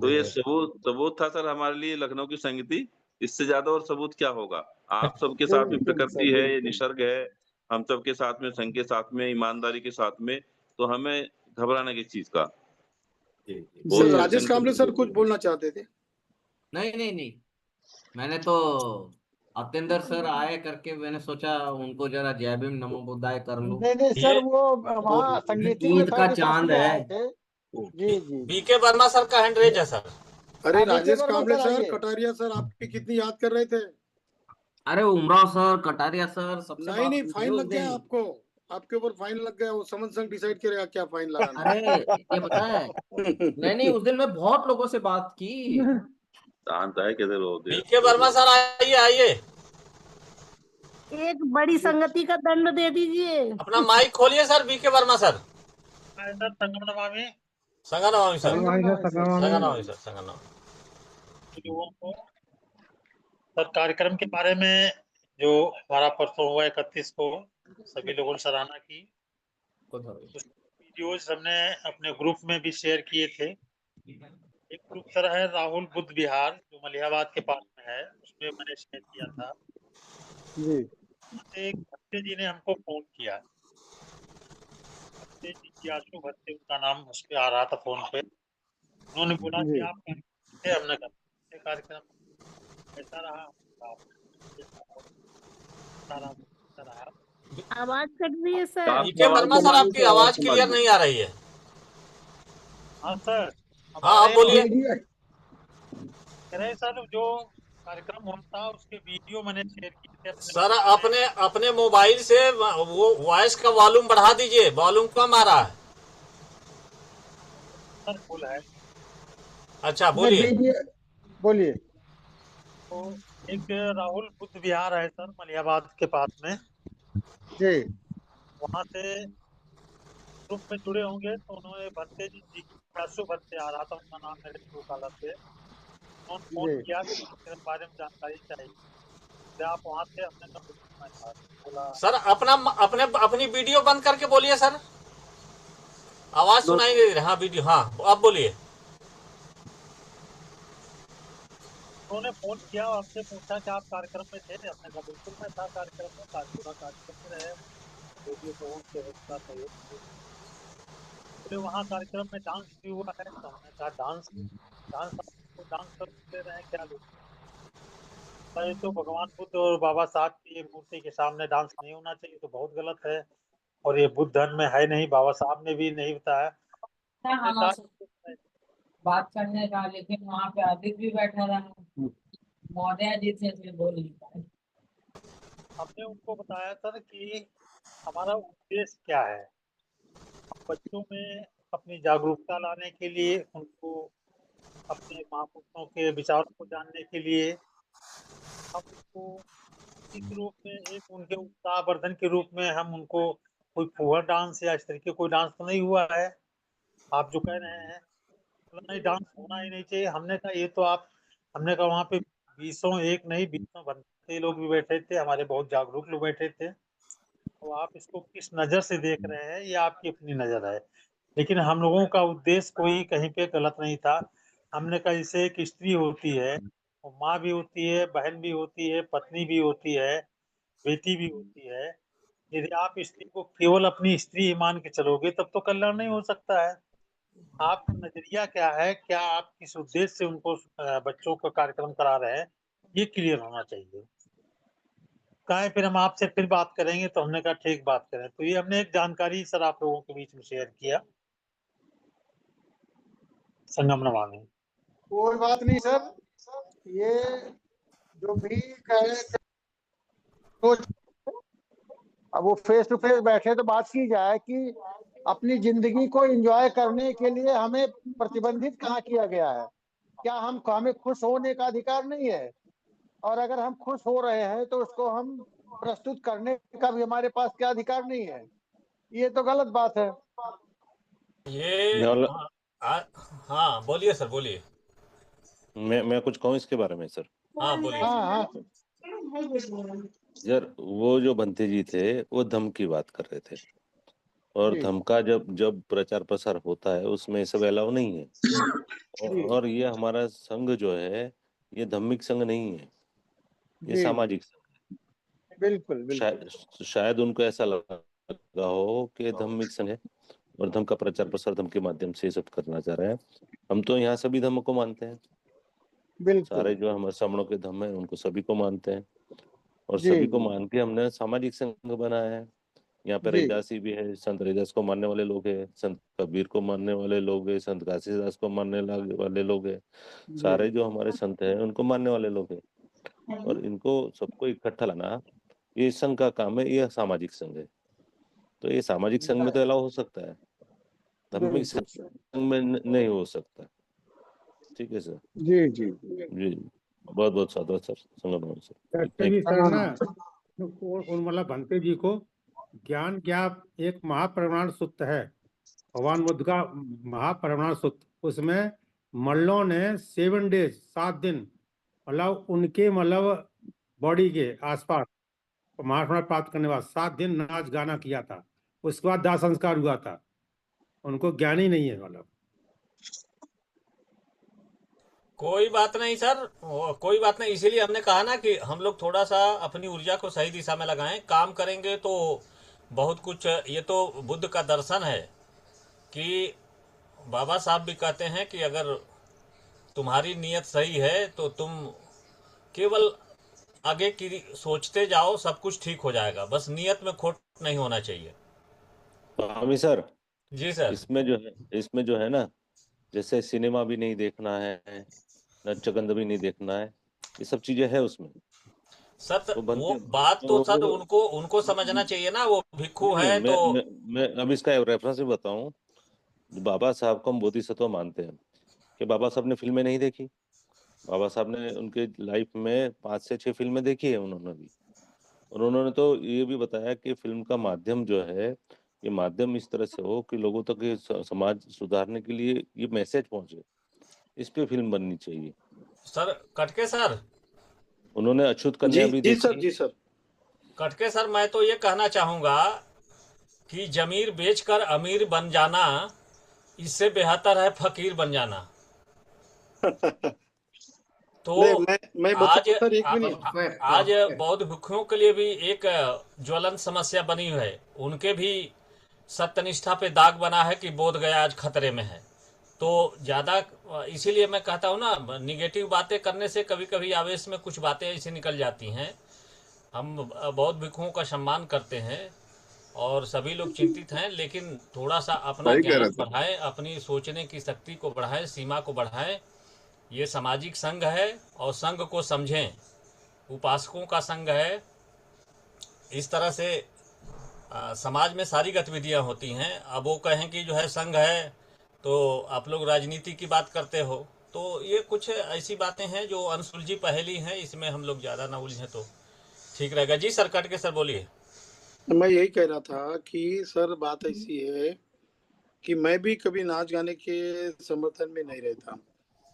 तो ये सबूत था सर हमारे लिए लखनऊ की संगति। इससे ज्यादा और सबूत क्या होगा। आप सबके साथ में प्रकृति है, ये निसर्ग है, हम सबके साथ में, संघ के साथ में, ईमानदारी के साथ में, तो हमें घबराने की चीज का। राजेश कांबले सर कुछ बोलना चाहते थे? नहीं, मैंने तो अतेंद्र सर आए करके मैंने सोचा उनको जरा जय भीम नमो बुद्धाय कर लूं। नहीं सर, वो वहाँ संगीति ईद का चांद है। जी बीके वर्मा सर का हैंड रेज है सर। अरे राजेश कांबले सर, कटारिया सर आपकी कितनी याद कर रहे थे। अरे उमराव सर, कटारिया सर, सबसे नहीं फाइन लग गया आपको, आपके ऊपर फाइन लग गया। वो समन संघ डिसाइड करेगा क्या फाइन लगाना। अरे ये पता है नहीं, उस दिन मैं बहुत लोगों से बात की शांत है किधर हो बीके वर्मा सर, आइए आइए, एक बड़ी संगति का दंड दे दीजिए। अपना माइक खोलिए sir, BK Verma sir. Sir संगम नमामि संगनवामी सर, संगनवामी संगनवामी सर, संगनवामी। लोगों को सर कार्यक्रम के बारे में जो हमारा परसों हुआ 31 को सभी लोगों ने सराहना की। उस वीडियोज हमने अपने ग्रुप में भी शेयर किए थे। एक ग्रुप सर है राहुल बुद्ध विहार जो मलिहाबाद के पास में है, उसमें मैंने शेयर किया था जी। एक भत्ते जी ने हमको फोन किया, भत्ते जी जियासु भत्ते उनका नाम उस पे आ रहा था फोन पे। उन्होंने बोला कि आप हमने कार्यक्रम कैसा रहा, आवाज कट रही है सर। बीके वर्मा सर, आपकी आवाज क्लियर नहीं आ रही है। हाँ सर, हाँ आप बोलिए। कह रहे सर जो कार्यक्रम हुआ था उसके वीडियो मैंने शेयर किए थे सर अपने मोबाइल से वो वॉइस का वॉल्यूम बढ़ा दीजिए, वॉल्यूम कम आ रहा है। सर फुल है। अच्छा बोलिए। बोलिए। तो एक राहुल बुद्ध विहार है सर मलिहाबाद के पास में जी। वहाँ से ग्रुप में जुड़े होंगे तो उन्होंने भत्ते जी जिज्ञासु भत्ते आ रहा था उनका नाम मेरे ट्रू कॉलर पे, उन्होंने फोन किया कि इसके बारे में जानकारी चाहिए। तो आप वहाँ से अपने बोला सर अपनी वीडियो बंद करके बोलिए सर, आवाज सुनाई दे रही है। हाँ वीडियो, हाँ अब बोलिए। उन्होंने फोन किया और आपसे पूछा कि आप कार्यक्रम में थे? अपने कहा बिल्कुल मैं था कार्यक्रम में, पूरा कार्यक्रम में रहे, रेडियो को उनके का सहयोग। तो वहाँ कार्यक्रम में डांस भी हुआ है, तो हमने कहा डांस करते रहे क्या लोग। तो भगवान बुद्ध और बाबा साहब की मूर्ति के सामने डांस नहीं होना चाहिए, तो बहुत गलत है और ये बुद्ध धर्म में है नहीं, बाबा साहब ने भी नहीं बताया। बात करने का, लेकिन वहाँ पे अधिक भी बैठा रहा महोदया जी से बोल नहीं पाए। हमने उनको बताया सर कि हमारा उद्देश्य क्या है, बच्चों में अपनी जागरूकता लाने के लिए, उनको अपने महापुरुषों के विचारों को जानने के लिए, हम उनको इस रूप में एक उनके उत्साहवर्धन के रूप में हम उनको कोई फुहर डांस या इस तरीके कोई डांस तो नहीं हुआ है आप जो कह रहे हैं, नहीं डांस होना ही नहीं चाहिए। हमने कहा ये तो आप, हमने कहा वहाँ पे 20 बनते लोग भी बैठे थे, हमारे बहुत जागरूक लोग बैठे थे, तो आप इसको किस नज़र से देख रहे हैं ये आपकी अपनी नज़र है, लेकिन हम लोगों का उद्देश्य कोई कहीं पे गलत नहीं था। हमने कहा जैसे एक स्त्री होती है, माँ भी होती है, बहन भी होती है, पत्नी भी होती है, बेटी भी होती है। यदि आप स्त्री को केवल अपनी स्त्री ही मान के चलोगे तब तो कल्याण नहीं हो सकता है। आपका नजरिया क्या है, क्या आप किस उद्देश्य से उनको बच्चों का कार्यक्रम करा रहे हैं, ये क्लियर होना चाहिए। कहा फिर हम आपसे फिर बात करेंगे, तो हमने कहा ठीक बात करें। तो ये हमने एक जानकारी सर आप लोगों के बीच में शेयर किया संगम नमामि। कोई बात नहीं सर, ये जो भी कहे तो अब वो फेस टू फेस बैठे तो बात की जाए कि अपनी जिंदगी को एंजॉय करने के लिए हमें प्रतिबंधित कहाँ किया गया है। क्या हमें खुश होने का अधिकार नहीं है? और अगर हम खुश हो रहे हैं तो उसको हम प्रस्तुत करने का भी हमारे पास क्या अधिकार नहीं है? ये तो गलत बात है। ये हाँ बोलिए सर, बोलिए। मैं कुछ कहूँ इसके बारे में सर? हाँ बोलिए। हाँ यार वो जो बंते जी थे वो धम की बात कर रहे थे, और धम का जब प्रचार प्रसार होता है उसमें ये सब अलाउ नहीं है। और ये हमारा संघ जो है ये धार्मिक संघ नहीं है, ये सामाजिक संघ है। बिल्कुल। शायद उनको ऐसा लगा हो कि धार्मिक संघ है और धर्म का प्रचार प्रसार धर्म के माध्यम से ये सब करना चाह रहे हैं। हम तो यहाँ सभी धर्म को मानते हैं, सारे जो हमारे श्रमणों के धर्म है उनको सभी को मानते हैं, और सभी को मान के हमने सामाजिक संघ बनाया है। यहाँ पे रैदासी भी है, संत रैदास को मानने वाले लोग हैं, संत कबीर को मानने वाले लोग हैं, संत घासीदास को मानने वाले लोग हैं, सारे जो हमारे संत हैं उनको मानने वाले लोग हैं, और इनको सबको इकट्ठा लाना ये संघ का काम है, ये सामाजिक संघ है। तो ये सामाजिक संघ में तो अलाउ हो सकता है, धार्मिक संघ में नहीं हो सकता। ठीक है सर। जी जी जी बहुत बहुत साधुवाद सर, संगत सर। वैसे भी सर ना उन मतलब भंते जी को ज्ञान ज्ञाप एक महापरिमाण सूत्र है, भगवान बुद्ध का महापरिमाण सूत्र, उसमें मल्लों ने 7 डेज 7 दिन मतलब उनके मतलब बॉडी के आसपास महापरिमाण प्राप्त करने के बाद 7 दिन नाच गाना किया था, उसके बाद दाह संस्कार हुआ था। उनको ज्ञान ही नहीं है मतलब। कोई बात नहीं सर, कोई बात नहीं, इसीलिए हमने कहा ना कि हम लोग थोड़ा सा अपनी ऊर्जा को सही दिशा में लगाएं, काम करेंगे तो बहुत कुछ। ये तो बुद्ध का दर्शन है कि बाबा साहब भी कहते हैं कि अगर तुम्हारी नीयत सही है तो तुम केवल आगे की सोचते जाओ, सब कुछ ठीक हो जाएगा, बस नियत में खोट नहीं होना चाहिए। स्वामी सर जी सर। इसमें जो है ना, जैसे सिनेमा भी नहीं देखना है, नचगंध भी नहीं देखना है, ये सब चीजें है उसमें। सर वो वो बात तो सर उनको समझना चाहिए ना, वो भिक्षु है तो। मैं अब इसका रेफरेंस भी बताऊं। बाबा साहब को हम बोधिसत्व मानते हैं कि बाबा साहब ने फिल्में नहीं देखी। बाबा साहब ने उनके लाइफ में 5 से 6 फिल्में देखी है उन्होंने भी। और उन्होंने तो ये भी बताया कि फिल्म का माध्यम जो है, ये माध्यम इस तरह से हो कि लोगों तक ये समाज सुधारने के लिए ये मैसेज पहुंचे, इस पे फिल्म बननी चाहिए। सर कटके सर, उन्होंने अछूत जी कन्या भी जी सर, देखी। जी सर। कटके सर, मैं तो ये कहना चाहूंगा कि जमीर बेचकर अमीर बन जाना इससे बेहतर है फकीर बन जाना। तो मैं आज बताऊं सर, एक मिनट। आज बौद्ध भिक्षुओं के लिए भी एक ज्वलंत समस्या बनी है। उनके भी सत्यनिष्ठा पे दाग बना है कि बोध गया आज खतरे में है। तो ज़्यादा इसीलिए मैं कहता हूँ ना, निगेटिव बातें करने से कभी कभी आवेश में कुछ बातें ऐसी निकल जाती हैं। हम बौद्ध भिक्षुओं का सम्मान करते हैं और सभी लोग चिंतित हैं, लेकिन थोड़ा सा अपना सही कह रहे ज्ञान सर। बढ़ाएं, अपनी सोचने की शक्ति को बढ़ाएं, सीमा को बढ़ाएं। ये सामाजिक संघ है और संघ को समझें, उपासकों का संघ है। इस तरह से समाज में सारी गतिविधियां होती हैं। अब वो कहें कि जो है संघ है तो आप लोग राजनीति की बात करते हो, तो ये कुछ ऐसी बातें हैं जो अनसुलझी पहेली हैं, इसमें हम लोग ज़्यादा ना उलझें तो ठीक रहेगा। जी सर, कट के सर बोलिए। मैं यही कह रहा था कि सर बात ऐसी है कि मैं भी कभी नाच गाने के समर्थन में नहीं रहता।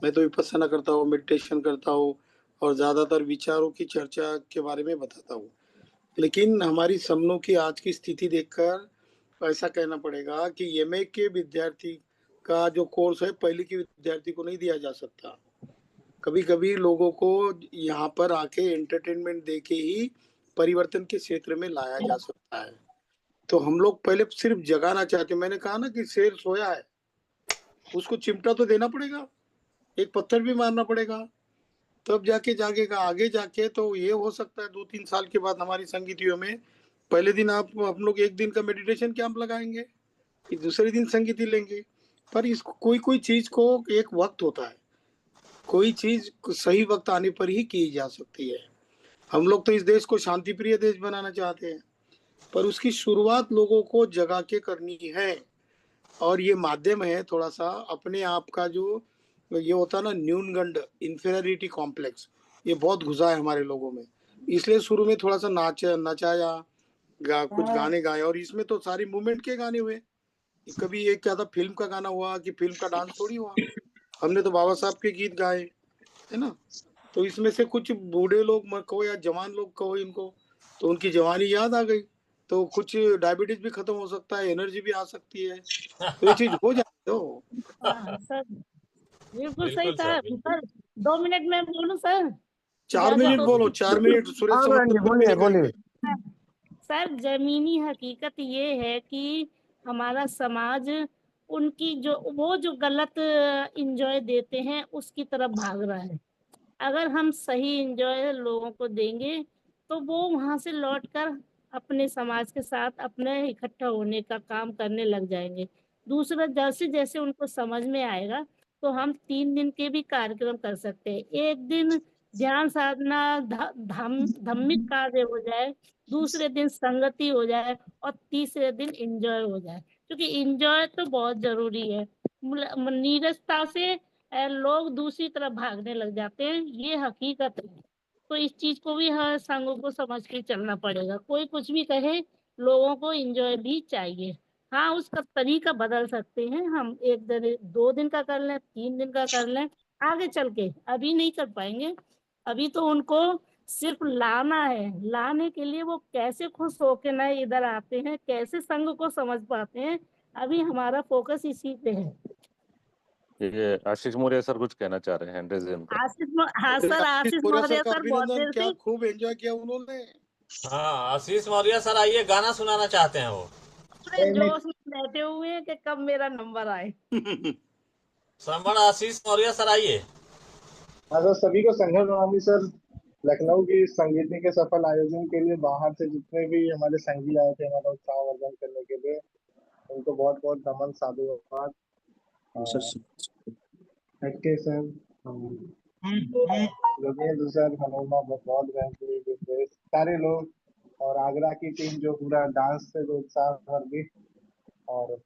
मैं तो विपස්සना करता हूँ, मेडिटेशन करता हूँ और ज्यादातर विचारों की चर्चा के बारे में बताता हूँ। लेकिन हमारी समनों की आज की स्थिति देखकर ऐसा कहना पड़ेगा कि एमए के विद्यार्थी का जो कोर्स है पहले के विद्यार्थी को नहीं दिया जा सकता। कभी कभी लोगों को यहाँ पर आके एंटरटेनमेंट दे के ही परिवर्तन के क्षेत्र में लाया जा सकता है। तो हम लोग पहले सिर्फ जगाना चाहते। मैंने कहा ना कि शेर सोया है, उसको चिमटा तो देना पड़ेगा, एक पत्थर भी मारना पड़ेगा, तब जाके जागेगा। आगे जाके तो ये हो सकता है 2-3 साल के बाद हमारी संगीतियों में पहले दिन हम लोग 1 दिन का मेडिटेशन कैंप लगाएंगे, फिर दूसरे दिन संगीति लेंगे। पर इसको कोई चीज को एक वक्त होता है, कोई चीज सही वक्त आने पर ही की जा सकती है। हम लोग तो इस देश को शांति प्रिय देश बनाना चाहते हैं, पर उसकी शुरुआत लोगों को जगा के करनी है। और ये माध्यम है थोड़ा सा अपने आप का जो ये होता है ना न्यूनगंड, इंफीरियरिटी कॉम्प्लेक्स, ये बहुत घुसा है हमारे लोगों में। इसलिए शुरू में थोड़ा सा नचाया कुछ गाने गाए, और इसमें तो सारी मूवमेंट के गाने हुए। कभी एक क्या था, फिल्म का गाना हुआ कि फिल्म का डांस थोड़ी हुआ। हमने तो बाबा साहब के गीत गाए, है ना। तो इसमें से कुछ बूढ़े लोग कहो या जवान लोग कहो इनको, तो उनकी जवानी याद आ गई। तो कुछ डायबिटीज भी खत्म हो सकता है, एनर्जी भी आ सकती है, तो ये चीज हो जाए तो। सर बिल्कुल सही बिल्कुल कहा सर। सर। 2 मिनट में बोलूं सर? 4 मिनट बोलो, 4 मिनट। सुरेश हाँ समझ बहन जी, बोलिए बोलिए। सर जमीनी हकीकत ये है कि हमारा समाज उनकी जो गलत इंजॉय देते हैं उसकी तरफ भाग रहा है। अगर हम सही इंजॉय लोगों को देंगे तो वो वहां से लौटकर अपने समाज के साथ अपने इकट्ठा होने का काम करने लग जाएंगे। दूसरा, जैसे जैसे उनको समझ में आएगा तो हम 3 दिन के भी कार्यक्रम कर सकते हैं। एक दिन ध्यान साधना धार्मिक कार्य हो जाए, दूसरे दिन संगति हो जाए और तीसरे दिन एंजॉय हो जाए, क्योंकि एंजॉय तो बहुत जरूरी है। नीरसता से लोग दूसरी तरफ भागने लग जाते हैं, ये हकीकत है। तो इस चीज को भी हर संघों को समझ के चलना पड़ेगा। कोई कुछ भी कहे, लोगों को एंजॉय भी चाहिए। हाँ, उसका तरीका बदल सकते हैं हम, 2 दिन का कर लें, 3 दिन का कर लें, आगे चल के। अभी नहीं कर पाएंगे। अभी तो उनको सिर्फ लाना है। लाने के लिए वो कैसे खुश होके ना इधर आते हैं, कैसे संघ को समझ पाते हैं, अभी हमारा फोकस इसी पे है। ये आशीष मौर्य सर कुछ कहना चाह रहे हैं हैंड्रेजियम पे। हाँ सर, आशीष मौर्य का सर बहुत अभिनंदन, देर क्या से खूब एंजॉय किया उन्होंने। हाँ, आशीष मौर्य सर आइए, गाना सुनाना चाहते हैं वो। पूरे जोश में बैठे हुए हैं कि कब मेरा नंबर आए। श्रवण आशीष मौर्य सर आइए। हाँ सर, सभी को संघर्ष नमामि सर। लखनऊ की संगीति के सफल आयोजन के लिए बाहर से जितने भी हमारे संगी आए थे हमारा उत्साहवर्धन करने के लिए, उनको बहुत बहुत नमन, साधुवाद। हटके सर, योगेंद्र सर, मनोरमा बहुत सारे लोग, और आगरा की टीम जो पूरा डांस से जो उत्साह भर दी। और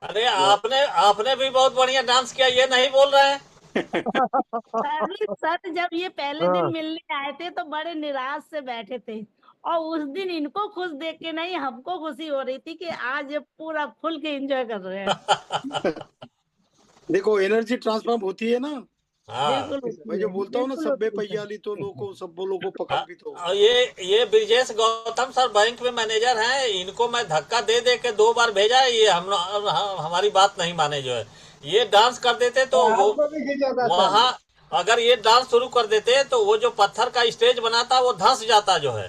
अरे आपने भी बहुत बढ़िया डांस किया, ये नहीं बोल रहे हैं। सर जब ये पहले दिन मिलने आए थे तो बड़े निराश से बैठे थे, और उस दिन इनको खुश देख के नहीं, हमको खुशी हो रही थी कि आज ये पूरा खुल के एंजॉय कर रहे हैं। देखो, एनर्जी ट्रांसफर होती है ना। हाँ, मैं जो बोलता हूँ ना, सब्बे पैयाली तो लोगों सब लोगों पकड़ भी तो। और ये ब्रिजेश गौतम सर बैंक में मैनेजर हैं, इनको मैं धक्का दे दे के 2 बार भेजा है, ये हमारी बात नहीं माने जो है। ये डांस कर देते तो वहाँ अगर ये डांस शुरू कर देते तो वो जो पत्थर का स्टेज बनाता वो धंस जाता जो है।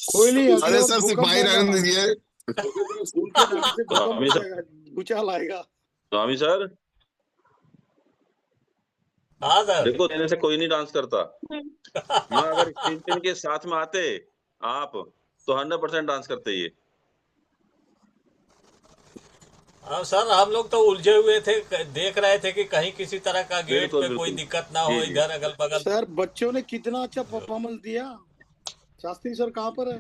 कोई नहीं, अरे सर सिपाही रहने दीजिए। भूचाल आएगा। स्वामी सर, हाँ सर। देखो, देने से कोई नहीं डांस करता। हाँ, अगर स्टेशन के साथ में आते आप तो 100% डांस करते ये। हाँ सर, हम लोग तो उलझे हुए थे, देख रहे थे कि कहीं किसी तरह का गेट पे कोई दिक्कत ना हो, इधर अगल बगल। सर बच्चों ने कितना अच्छा परफॉर्मेंस दिया। शास्त्री सर कहाँ पर है?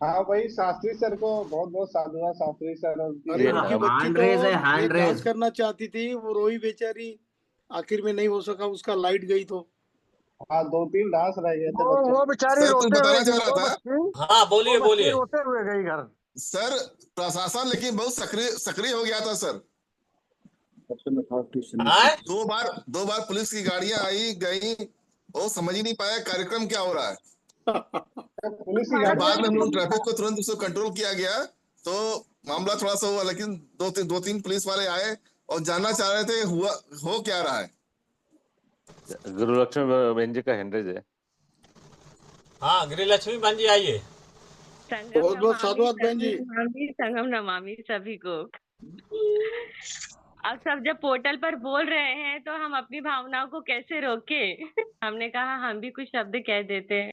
हाँ भाई, शास्त्री सर को बहुत बहुत साधुवाद। शास्त्री सर, अरे उनकी बच्ची तो डांस करना चाहती थी, वो रोई बेचारी, आखिर में नहीं हो सका, उसका लाइट गई तो। हाँ, 2-3 डांस रह गए थे। वो बेचारी रोते हुए गई। हाँ, बोलिए बोलिए। रोते हुए गई घर। सर प्रशासन लेकिन बहुत सक्रिय हो गया था सर। 2 बार पुलिस की गाड़ियां आई गई, वो समझ ही नहीं पाया कार्यक्रम क्या हो रहा है। पुलिस की बाद में हम लोग ट्रैफिक को तुरंत उसको कंट्रोल किया गया, तो मामला थोड़ा सा हुआ, लेकिन 2-3 पुलिस वाले आए और जानना चाह रहे थे हो क्या रहा है। गुरुलक्ष्मी बहन जी का हैंडरेज है। हाँ, गृहलक्ष्मी बहन जी आइए। बहुत बहुत साधुवाद बहन जी। संगम नमामि सभी को। अब सब जब पोर्टल पर बोल रहे हैं तो हम अपनी भावनाओं को कैसे रोके। हमने कहा हम भी कुछ शब्द कह देते हैं।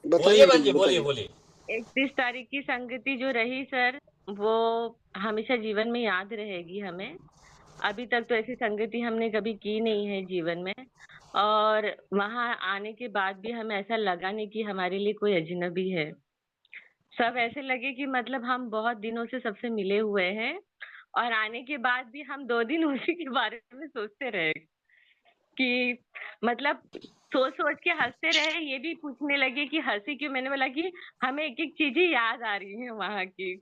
बोलिए बहन जी, बोलिए बोलिए। 31 तारीख की संगति जो रही सर, वो हमेशा जीवन में याद रहेगी हमें। अभी तक तो ऐसी संगति हमने कभी की नहीं है जीवन में, और वहां आने के बाद भी हमें ऐसा लगा नहीं कि हमारे लिए कोई अजनबी है। सब ऐसे लगे कि मतलब हम बहुत दिनों से सबसे मिले हुए हैं, और आने के बाद भी हम 2 दिन उसी के बारे में सोचते रहे कि मतलब सोच के हंसते रहे। ये भी पूछने लगे कि हंसी क्यों। मैंने बोला कि हमें एक एक चीजें याद आ रही है वहां की।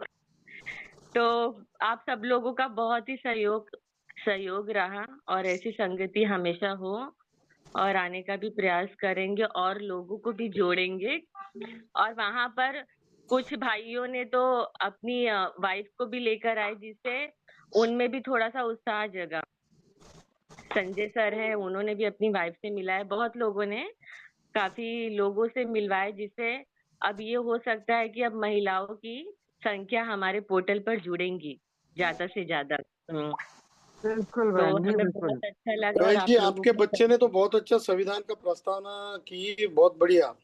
तो आप सब लोगों का बहुत ही सहयोग रहा, और ऐसी संगति हमेशा हो, और आने का भी प्रयास करेंगे और लोगों को भी जोड़ेंगे। और वहां पर कुछ भाइयों ने तो अपनी वाइफ को भी लेकर आए, जिससे उनमें भी थोड़ा सा उत्साह जगा। संजय सर है, उन्होंने भी अपनी वाइफ से मिलाया। बहुत लोगों ने काफी लोगों से मिलवाए, जिससे अब ये हो सकता है कि अब महिलाओं की संख्या हमारे पोर्टल पर जुड़ेंगी ज्यादा से ज्यादा। बिल्कुल तो बहन जी, हमें बिल्कुल। बहुत अच्छा लगा। बहन जी, आपके बच्चे ने तो बहुत अच्छा संविधान का प्रस्तावना की, बहुत बढ़िया।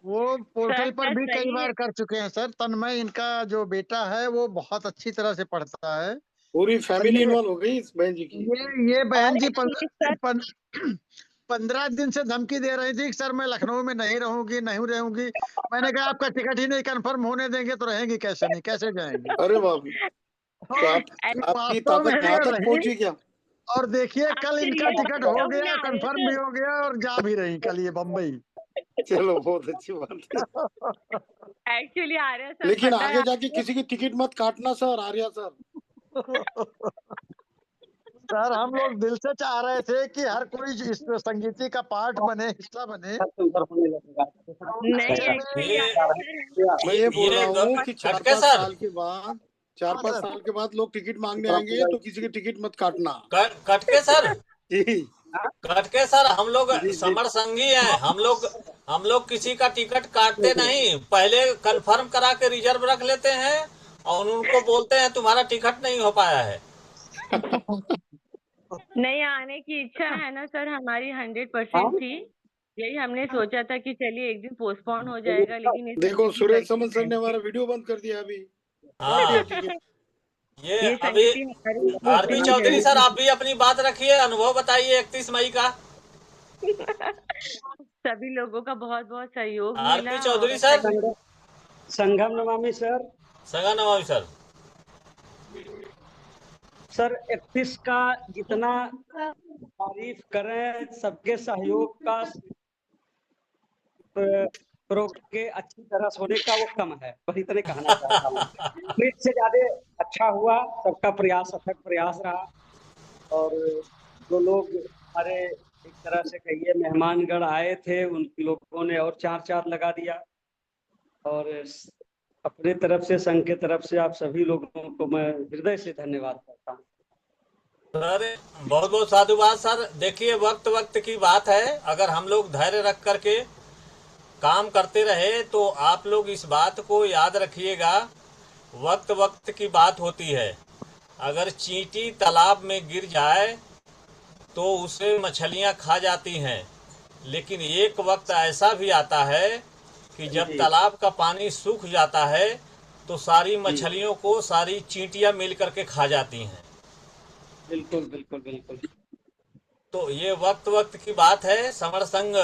वो पोर्टल पर भी कई सही बार है। कर चुके हैं सर। तन्मय इनका जो बेटा है वो बहुत अच्छी तरह से पढ़ता है। पूरी फैमिली इन्वॉल्व हो गई इस बहन जी की। ये बहन जी 15 दिन से धमकी दे रही थी कि सर मैं लखनऊ में नहीं रहूंगी। मैंने कहा आपका टिकट ही नहीं कंफर्म होने देंगे तो रहेंगी कैसे, नहीं कैसे जाएंगे। अरे बाप रे। तो आपकी ताकत वहां तक पहुंची क्या? और देखिए कल इनका Actually, टिकट हो हम गया, ना आए कंफर्म भी थे। हो गया और जा भी रही कल ये बम्बई। चलो बहुत अच्छी बात है। एक्चुअली आर्या सर लेकिन पता आगे है जाके किसी की टिकट मत काटना सर, आर्या सर। सर हम लोग दिल से चाह रहे थे कि हर कोई इस संगीति का पार्ट बने, हिस्सा बने। नहीं एक्चुअली आर्या सर मैं ये बोल रहा हूँ कि खटके सर, 4-5 साल के बाद लोग टिकट मांगने आएंगे तो किसी की टिकट मत काटना। कटके सर, जी कटके सर, हम लोग समर संघी हैं, हम लोग किसी का टिकट काटते नहीं, पहले कंफर्म करा के रिजर्व रख लेते हैं और उनको बोलते हैं तुम्हारा टिकट नहीं हो पाया है। नहीं आने की इच्छा है ना सर, हमारी 100% थी। यही हमने सोचा था कि चलिए एक दिन पोस्टपोन हो जाएगा, लेकिन इस देखो सुरेश समन सर ने हमारा वीडियो बंद कर दिया अभी। हाँ, ये अभी संगीति हमारी आरपी बहुत चौधरी बड़ी सर, आप भी अपनी बात रखिए, अनुभव बताइए 31 मई का। सभी लोगों का बहुत बहुत सहयोग मिला। आरपी चौधरी सर, संगम नमामि सर। संगम नमामि सर। सर 31 का जितना तारीफ करें, सबके सहयोग का प्रोग्राम के अच्छी तरह से होने का वो कम है, बस इतने कहना चाहता हूँ। उम्मीद से ज्यादा अच्छा हुआ, सबका प्रयास अथक प्रयास रहा। और जो लोग हमारे एक तरह से कहिए मेहमानगण आए थे, उन लोगों ने और चार लगा दिया। और अपने तरफ से, संघ के तरफ से आप सभी लोगों को मैं हृदय से धन्यवाद करता हूँ। सर बहुत बहुत साधुवाद सर। देखिए वक्त की बात है, अगर हम लोग धैर्य रख करके काम करते रहे तो आप लोग इस बात को याद रखिएगा, वक्त की बात होती है। अगर चींटी तालाब में गिर जाए तो उसे मछलियां खा जाती हैं, लेकिन एक वक्त ऐसा भी आता है कि जब तालाब का पानी सूख जाता है तो सारी मछलियों को सारी चींटियां मिल करके खा जाती हैं। बिल्कुल बिल्कुल बिल्कुल। तो ये वक्त की बात है, समर संघ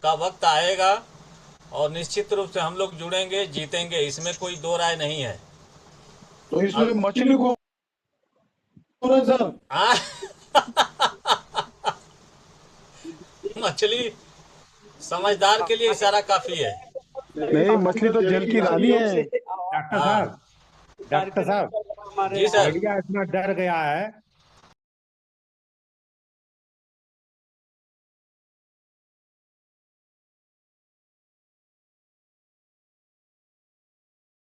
का वक्त आएगा और निश्चित रूप से हम लोग जुड़ेंगे, जीतेंगे, इसमें कोई दो राय नहीं है। तो इसमें मछली को सर मछली समझदार के लिए इशारा काफी है। नहीं, मछली तो जल की रानी है। डॉक्टर साहब जी सर, मीडिया इतना डर गया है